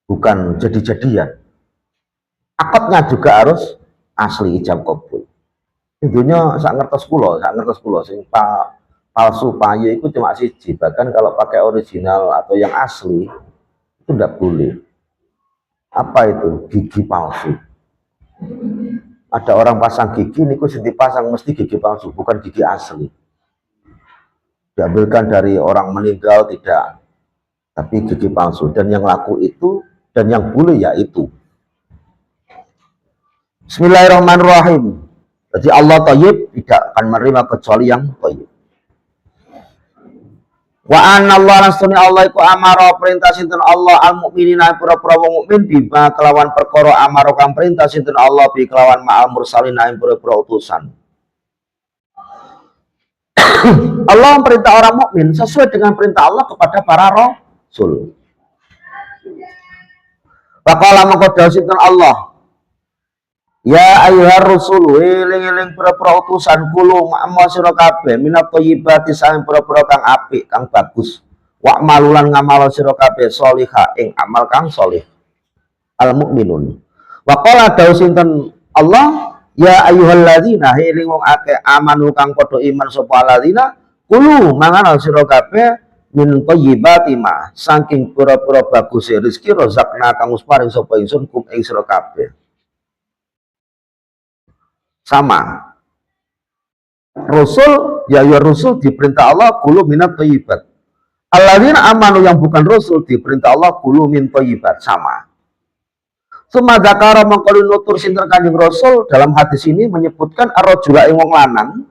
bukan jadi-jadian. Akadnya juga harus asli ijab kabul. Intinya sak ngertos kula sing palsu payu itu cuma siji. Bahkan kalau pakai original atau yang asli itu tidak boleh. Apa itu? Gigi palsu. Ada orang pasang gigi, niku sing dipasang mesti gigi palsu, bukan gigi asli. Diambilkan dari orang meninggal tidak, tapi gigi palsu. Dan yang laku itu, dan yang boleh ya itu. Bismillahirrahmanirrahim. Jadi Allah thayyib, tidak akan menerima kecuali yang thayyib. Wa anna Allah rasuni Allah iku amara perintah sinten Allah al mukminina pira-pira wong mukmin bima kelawan perkara amara kang perintah sinten Allah bi kelawan ma'al mursalina ing pira-pira utusan. Allah perintah orang mukmin sesuai dengan perintah Allah kepada para rasul. Wa qala mangko dawuh sinten Allah, ya ayyuhar rasul eling-eling pira-pira utusan kulo ma'ama sira kabeh minat thayyibati sang pira-pira kang apik kang bagus wa malulan ngamal sira kabeh sholihah ing amal kang sholih al mukminun. Wa qala dawuh sinten Allah, ya ayyuhalladzina eling wong akeh amanu kang padha iman sapa alladzina kulo mangan sira kabeh min thayyibati ma saking pira-pira bagus rezeki rozakna kang wis paring sapa ingsun kum ing sira kabeh. Sama. Rasul, ya Rasul diperintah Allah kulu minat thayyibat. Alladzina amanu yang bukan Rasul diperintah Allah kulu min thayyibat. Sama. Suma dzakara mangkali nutur sinten Kanjeng Rasul dalam hadis ini menyebutkan ar-rajula ing wong lanang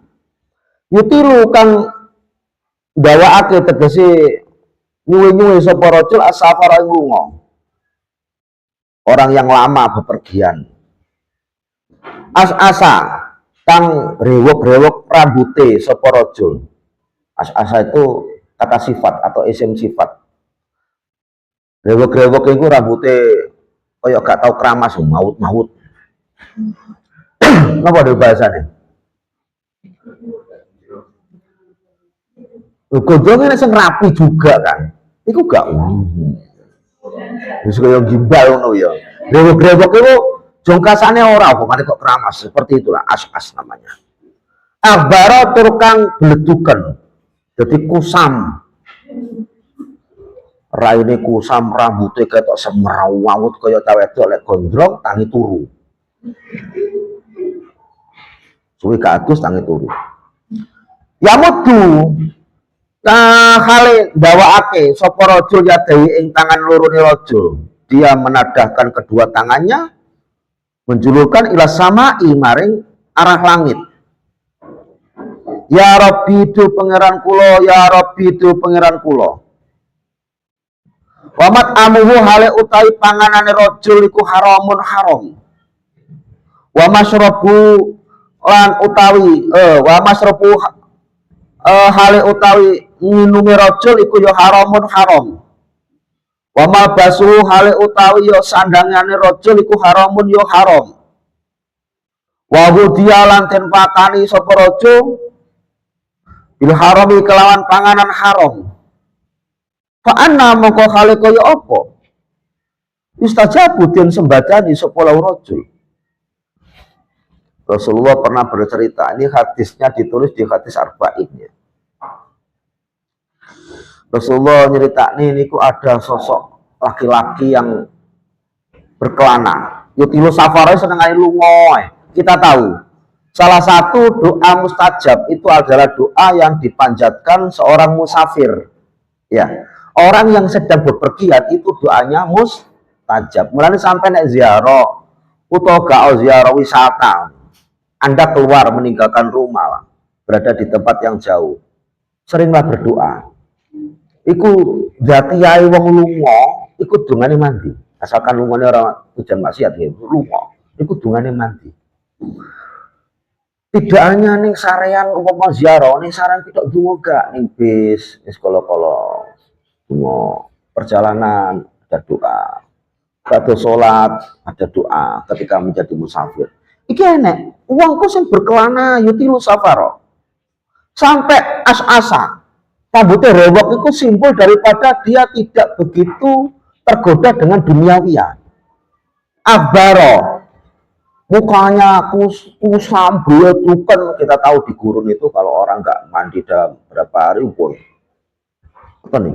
yutiru kang gawaake tegese nyuwi-nyuwi sapa rajul as-safara ing lunga. Orang yang lama bepergian. As-asa kang rewok-rewok rambute sapa rajul. As-asa itu kata sifat atau isim sifat. Rewok-rewok iku rambute kaya gak tau keramas, maut-maut. Napa ada bahasane? Gondongnya sing rapi juga kan. Iku gak wis kaya gimbal ngono ya. Rewok-rewok iku jongkasane ora kok keramas seperti itulah as-as namanya. Akhbara turkang bleduken. Jadi kusam. Raine kusam, rambutnya ketok semrawut kaya ta wedok lek gondrong tangi turu. Suwi kados tangi turu. Ya mudu hale ndawakake sapa raja yadahi ing tangan lorone raja. Dia menadahkan kedua tangannya menjulurkan ila samai maring arah langit. Ya Rabbi du pangeran kula, ya Rabbi du pangeran kula. Wamat amuhu hale utawi panganane rajul iku haramun haram. Wa masyrabu lan utawi wa masyrabu hale utawi minume rajul iku ya haramun haram. Wa malbasu hale utawi ya sandangane rajul iku haramun ya haram. Wa hudiya lan den pakani sapa raja bil harami kelawan panganan haram. Fa anna mongko hale kaya apa? Istajabu den sembadani sapa raja. Rasulullah pernah bercerita, ini hadisnya ditulis di hadis arba'innya. Rasulullah cerita ini ada sosok laki-laki yang berkelana. Yutilu safari senengai lungoy. Kita tahu, salah satu doa mustajab itu adalah doa yang dipanjatkan seorang musafir. Ya, orang yang sedang bepergian itu doanya mustajab. Mulanya sampai nek ziarah, utawa gak ziarah wisata. Anda keluar meninggalkan rumah, berada di tempat yang jauh, seringlah berdoa. Iku jati yai wong lunga, iku dungane mandi. Asalkan lungane orang hujan maksiat ya, lunga, iku dungane mandi. Tidak hanya ning sarean umpama ziarah, ning sarean tidak dungo gak ning bis, wis kala-kala dungo perjalanan ada doa. Pada sholat ada doa ketika menjadi musafir. Iki enek, uangku sing berkelana yutilu safaro. Sampai as-asa. Rambutnya rewok itu simbol daripada dia tidak begitu tergoda dengan duniawiya. Akhbaro. Mukanya kusam, bleduken. Kita tahu di gurun itu kalau orang nggak mandi dalam berapa hari pun. Apa nih?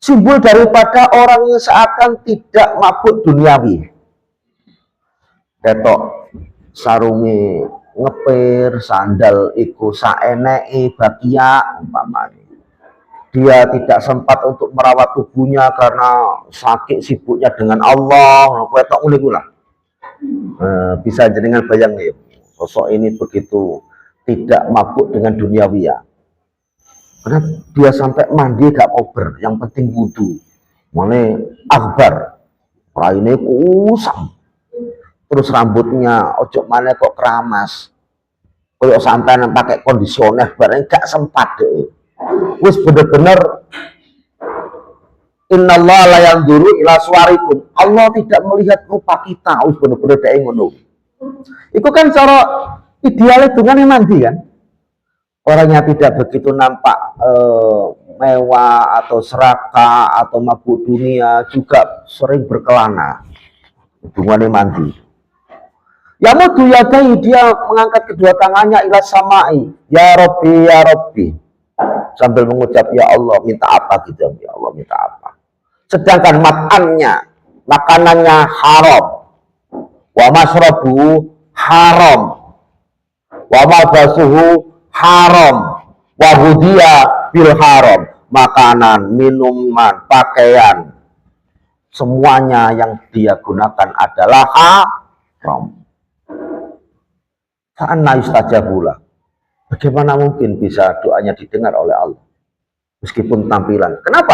Simbol daripada orang yang seakan tidak mabuk duniawi. Ketok sarungi ngepir, sandal iku saeneke bagia umpamane. Dia tidak sempat untuk merawat tubuhnya karena sakit sibuknya dengan Allah. Ketok ngene iku lah. Bisa jenengan bayang nih, sosok ini begitu tidak mabuk dengan duniawiya. Karena dia sampai mandi gak kober, yang penting wudu. Mane akbar, raine kusam. Terus rambutnya ojo mana kok keramas, koyok sampai pakai kondisioner bareng gak sempat deh. Wis bener-bener innallaha la yanzuru ila suwarikum. Allah tidak melihat rupa kita. Wis bener-bener deh ngono. Iku kan cara idealnya dengan mandi kan. Orangnya tidak begitu nampak mewah atau serakah atau mabuk dunia, juga sering berkelana. Hubungannya mandi. Ya mudu yadai, dia mengangkat kedua tangannya ila samai. Ya Rabbi, ya Rabbi. Sambil mengucap ya Allah, minta apa gitu, ya Allah minta apa. Sedangkan makanannya haram. Wa masrabu haram. Wa malbasuhu haram. Wa hudiya bil haram. Makanan, minuman, pakaian, semuanya yang dia gunakan adalah haram. Fa'anna yustajabula. Bagaimana mungkin bisa doanya didengar oleh Allah meskipun tampilan? Kenapa?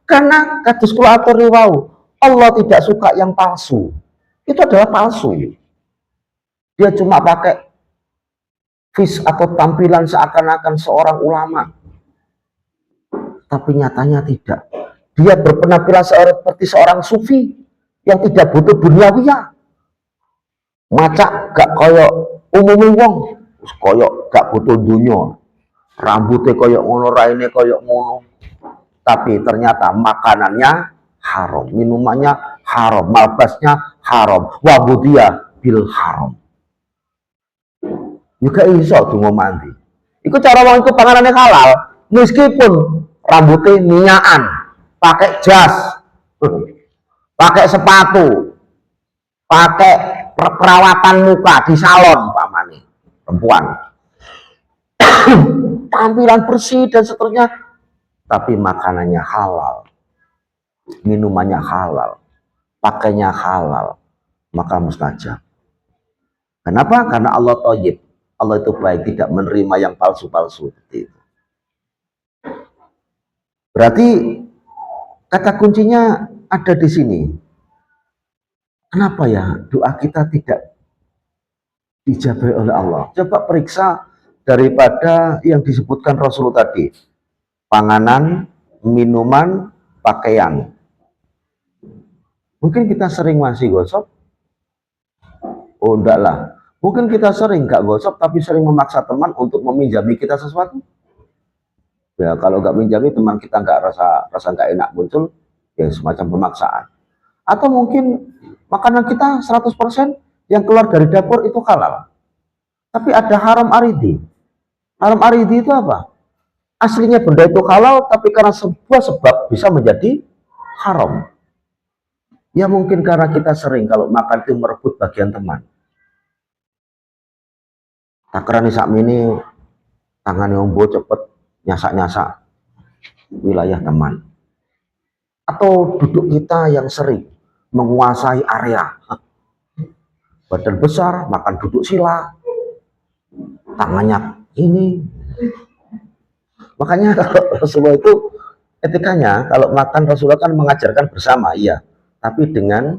Karena kados kula aturi wau, Allah tidak suka yang palsu. Itu adalah palsu. Dia cuma pakai vis atau tampilan seakan-akan seorang ulama. Tapi nyatanya tidak. Dia berpenampilan seperti seorang sufi yang tidak butuh duniawiyah. Macak gak koyok umumnya wong, koyok gak butuh dunia, rambutnya koyok ngono, raine koyok ngono, tapi ternyata makanannya haram, minumannya haram, malbasnya haram, wabudia bil haram. juga iso donga mandi. Iku cara wong iku panganane halal, meskipun rambutnya minyakan, pakai jas, pakai sepatu, pakai perawatan muka di salon pamane perempuan. Tampilan bersih dan seterusnya, tapi makanannya halal, minumannya halal, pakainya halal, maka mustajab. Kenapa? Karena Allah thayyib. Allah itu baik, tidak menerima yang palsu-palsu seperti itu. Berarti kata kuncinya ada di sini. Kenapa ya doa kita tidak dijabai oleh Allah? Coba periksa daripada yang disebutkan Rasul tadi. Panganan, minuman, pakaian. Mungkin kita sering masih gosok. Oh enggak lah. Mungkin kita sering nggak gosok, tapi sering memaksa teman untuk meminjami kita sesuatu. Ya kalau nggak minjami, teman kita nggak rasa nggak enak muncul, ya semacam pemaksaan. Atau mungkin makanan kita 100% yang keluar dari dapur itu halal. Tapi ada haram aridi. Haram aridi itu apa? Aslinya benda itu halal, tapi karena sebuah sebab bisa menjadi haram. Ya mungkin karena kita sering kalau makan itu merebut bagian teman. Takrani sakmini tangannya ombo cepet nyasak-nyasak wilayah teman. Atau duduk kita yang sering menguasai area. Badan besar, makan duduk sila, tangannya ini. Makanya kalau Rasulullah itu etikanya, kalau makan Rasulullah kan mengajarkan bersama, iya. Tapi dengan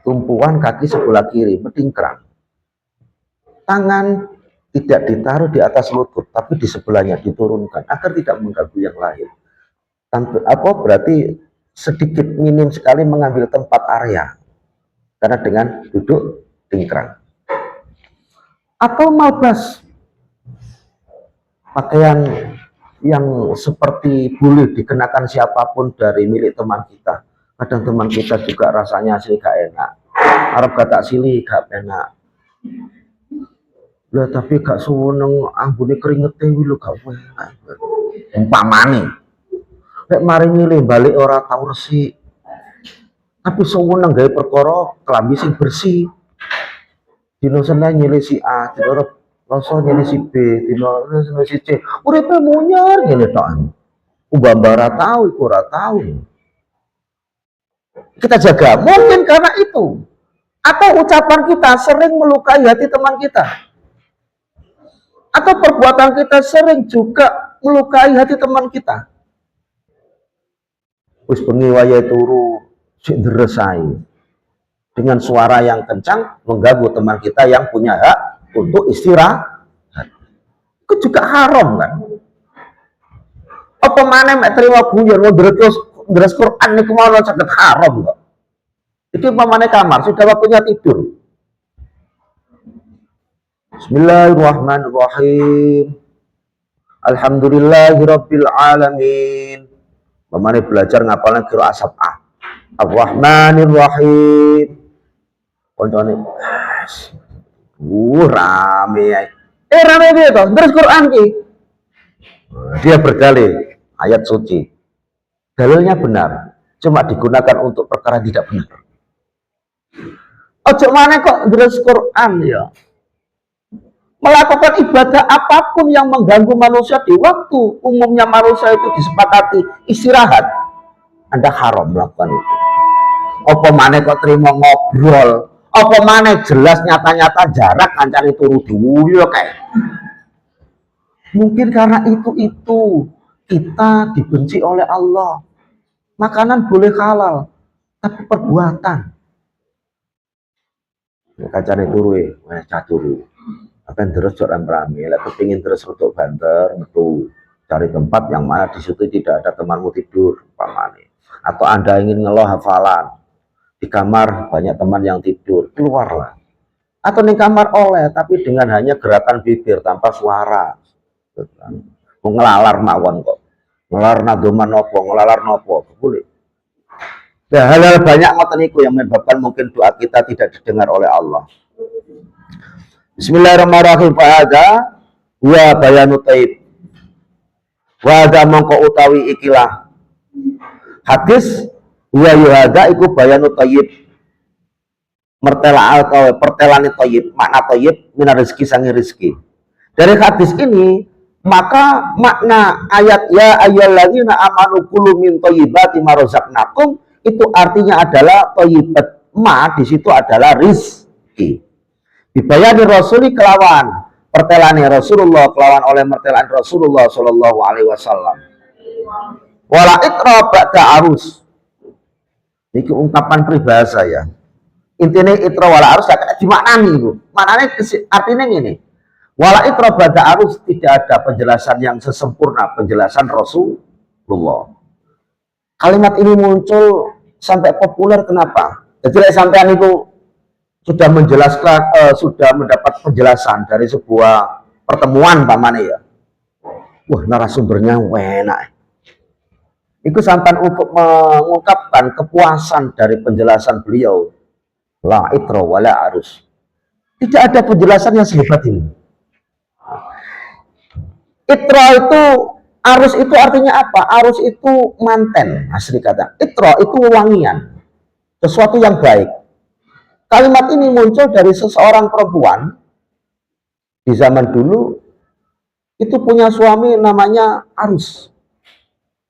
tumpuan kaki sebelah kiri, bertingkrang. Tangan tidak ditaruh di atas lutut, tapi di sebelahnya diturunkan agar tidak mengganggu yang lain. Apa berarti sedikit minim sekali mengambil tempat area karena dengan duduk tingkrang. Atau malbas, pakaian yang seperti boleh dikenakan siapapun dari milik teman kita. Kadang teman kita juga rasanya asli gak enak, Arab kata sili gak enak. Lah tapi gak suweneng ambune keringete kuwi lho gak enak. Umpamane nek mari milih balik ora tau resik. Tapi suweneng gawe perkara klambi sing bersih. Dino Senin nyilih si A, dino Selasa nyilih si B, dino nyilih si C. Uripe munyar ngene tok. Umbara tahu iku ora tahu. Kita jaga, mungkin karena itu. Atau ucapan kita sering melukai hati teman kita. Atau perbuatan kita sering juga melukai hati teman kita. Wis bengi wayahe turu sik ndresai. Dengan suara yang kencang mengganggu teman kita yang punya hak untuk istirahat. Itu juga haram kan? Apa maneh mek terima guyon ndres Quran niku mau saged haram kok. Iki umpamane kamar sudah waktunya tidur. Bismillahirrahmanirrahim. Alhamdulillahirabbil alamin. Pemane belajar ngapalna qiraat sab'ah. Ar-Rahmanirrahim. Koncone rame ya. Rame piye to? Terus Quran ki. Dia berdalil ayat suci. Dalilnya benar, cuma digunakan untuk perkara tidak benar. Ojo mana kok terus Quran ya. Melakukan ibadah apapun yang mengganggu manusia di waktu umumnya manusia itu disepakati istirahat, Anda haram melakukan itu. Apa mana kok terima ngobrol, apa mana jelas nyata-nyata jarak kancane turu dulu kayak. Mungkin karena itu kita dibenci oleh Allah. Makanan boleh halal, tapi perbuatan. Kancane turu turu. Akan terus orang rame, lah kepingin terus untuk banter, metu cari tempat yang mana di situ tidak ada temanmu tidur, pamane. Atau Anda ingin ngeloh hafalan di kamar banyak teman yang tidur, keluarlah. Atau di kamar oleh, tapi dengan hanya gerakan bibir tanpa suara, ngelalar mawon kok, ngelalar nadoman nopo, ngelalar nopo, boleh. Nah, hal-hal banyak ngoten niku yang menyebabkan mungkin doa kita tidak didengar oleh Allah. Bismillahirrahmanirrahim. Fa'ada wa bayanu taib. Wa ada mongko utawi ikilah hadis wa yuhada iku bayanu tayyib mertela atau pertelani tayyib, makna tayyib minar rezeki sangi rezeki. Dari hadis ini maka makna ayat ya ayyuhalladzina amanu kulu min thayyibati ma razaqnakum itu artinya adalah thayyibat ma di situ adalah rizki. Dibayani Rasuli kelawan pertelani Rasulullah kelawan oleh mertelan Rasulullah Shallallahu Alaihi Wasallam. Wala itra ba'da arus. Ini ungkapan peribahasa ya. Intinya itra wala arus agak dimaknani itu. Maknanya artinya ini. Wala itra ba'da arus tidak ada penjelasan yang sesempurna penjelasan Rasulullah. Kalimat ini muncul sampai populer kenapa? Jadi sampean itu sudah menjelaskan, sudah mendapat penjelasan dari sebuah pertemuan paman ya. Wah, narasumbernya enak. Itu sampai untuk mengungkapkan kepuasan dari penjelasan beliau. La itra wala arus. Tidak ada penjelasan yang sehebat ini. Itra itu, arus itu artinya apa? Arus itu manten, asli kata. Itra itu wangian, sesuatu yang baik. Kalimat ini muncul dari seseorang perempuan di zaman dulu itu punya suami namanya Arus.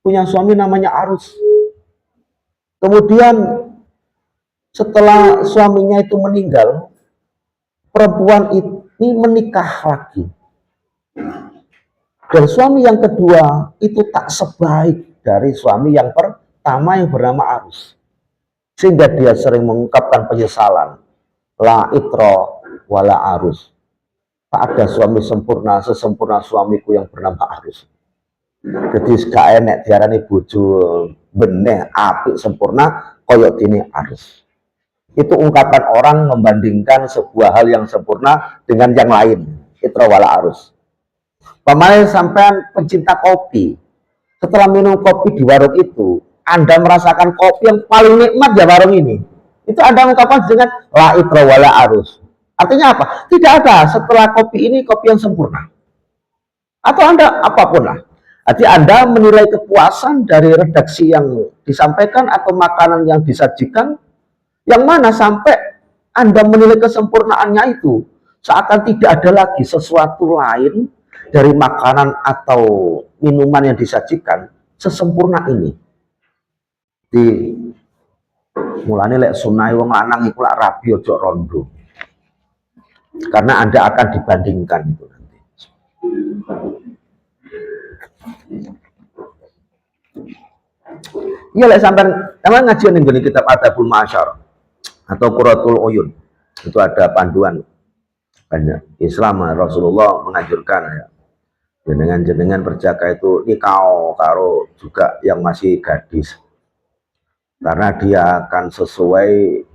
Punya suami namanya Arus. Kemudian setelah suaminya itu meninggal, perempuan ini menikah lagi. Dan suami yang kedua itu tak sebaik dari suami yang pertama yang bernama Arus. Sehingga dia sering mengungkapkan penyesalan. La itra wala arus. Tak ada suami sempurna sesempurna suamiku yang bernama Arus. Jadi gak enek diarani bojo beneh apik sempurna koyok dini Arus. Itu ungkapan orang membandingkan sebuah hal yang sempurna dengan yang lain. Itra wala arus. Pemain sampean pencinta kopi. Setelah minum kopi di warung itu, Anda merasakan kopi yang paling nikmat ya warung ini. Itu Anda ungkapkan dengan la itra wala arus. Artinya apa? Tidak ada setelah kopi ini kopi yang sempurna. Atau Anda apapun lah. Jadi Anda menilai kepuasan dari redaksi yang disampaikan atau makanan yang disajikan, yang mana sampai Anda menilai kesempurnaannya itu seakan tidak ada lagi sesuatu lain dari makanan atau minuman yang disajikan sesempurna ini. Di mulane lek sunai wong lanang iku lak rabi ojo rondo. Karena Anda akan dibandingkan itu nanti. Iya lek sampean ngaji ning gone kitab Adabul Ma'asyar atau Qurratul Uyun. Itu ada panduan banyak Islam Rasulullah menganjurkan ya. Jenengan berjaga itu nikah karo juga yang masih gadis. Karena dia akan sesuai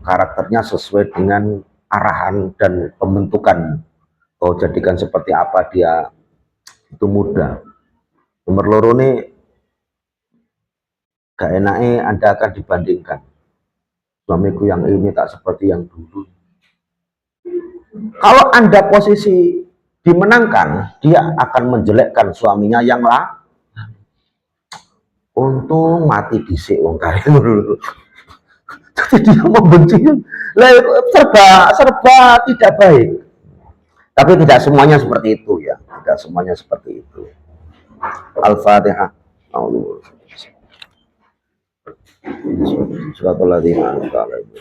karakternya sesuai dengan arahan dan pembentukan. Kau jadikan seperti apa dia itu mudah. Nomor loro nih gak enaknya Anda akan dibandingkan. Suamiku yang ini tak seperti yang dulu. Kalau Anda posisi dimenangkan, dia akan menjelekkan suaminya yang lah. Untung mati dhisik wong kae. Jadi dia membenci. Serba tidak baik. Tapi tidak semuanya seperti itu ya. Tidak semuanya seperti itu. Al-Fatihah. Suratul ladzina an'amta alaihim.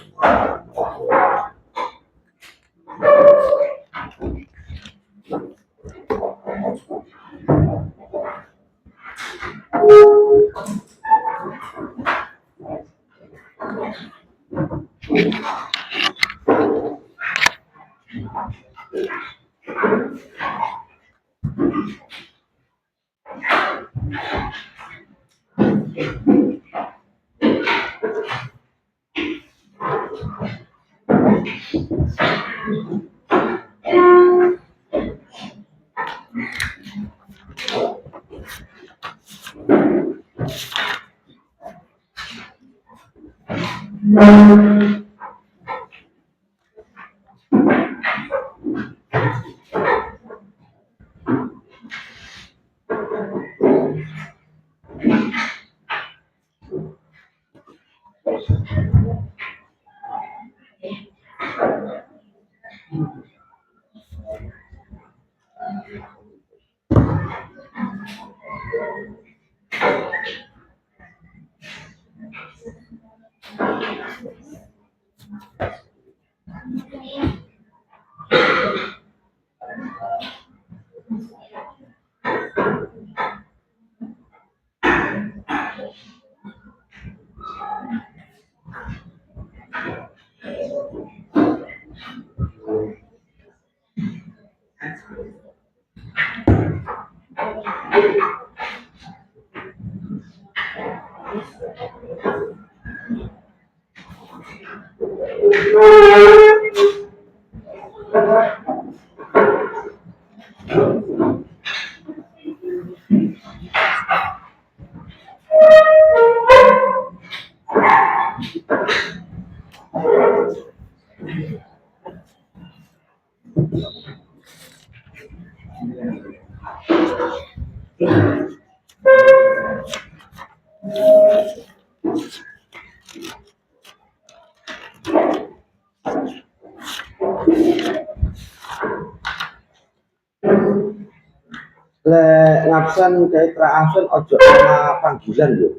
Le ngabsen kayak terabsen ojo nama panggilan yo.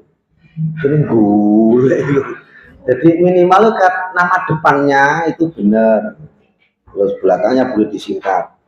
Sering gue yo. Jadi minimal kan nama depannya itu benar. Terus belakangnya boleh disingkat.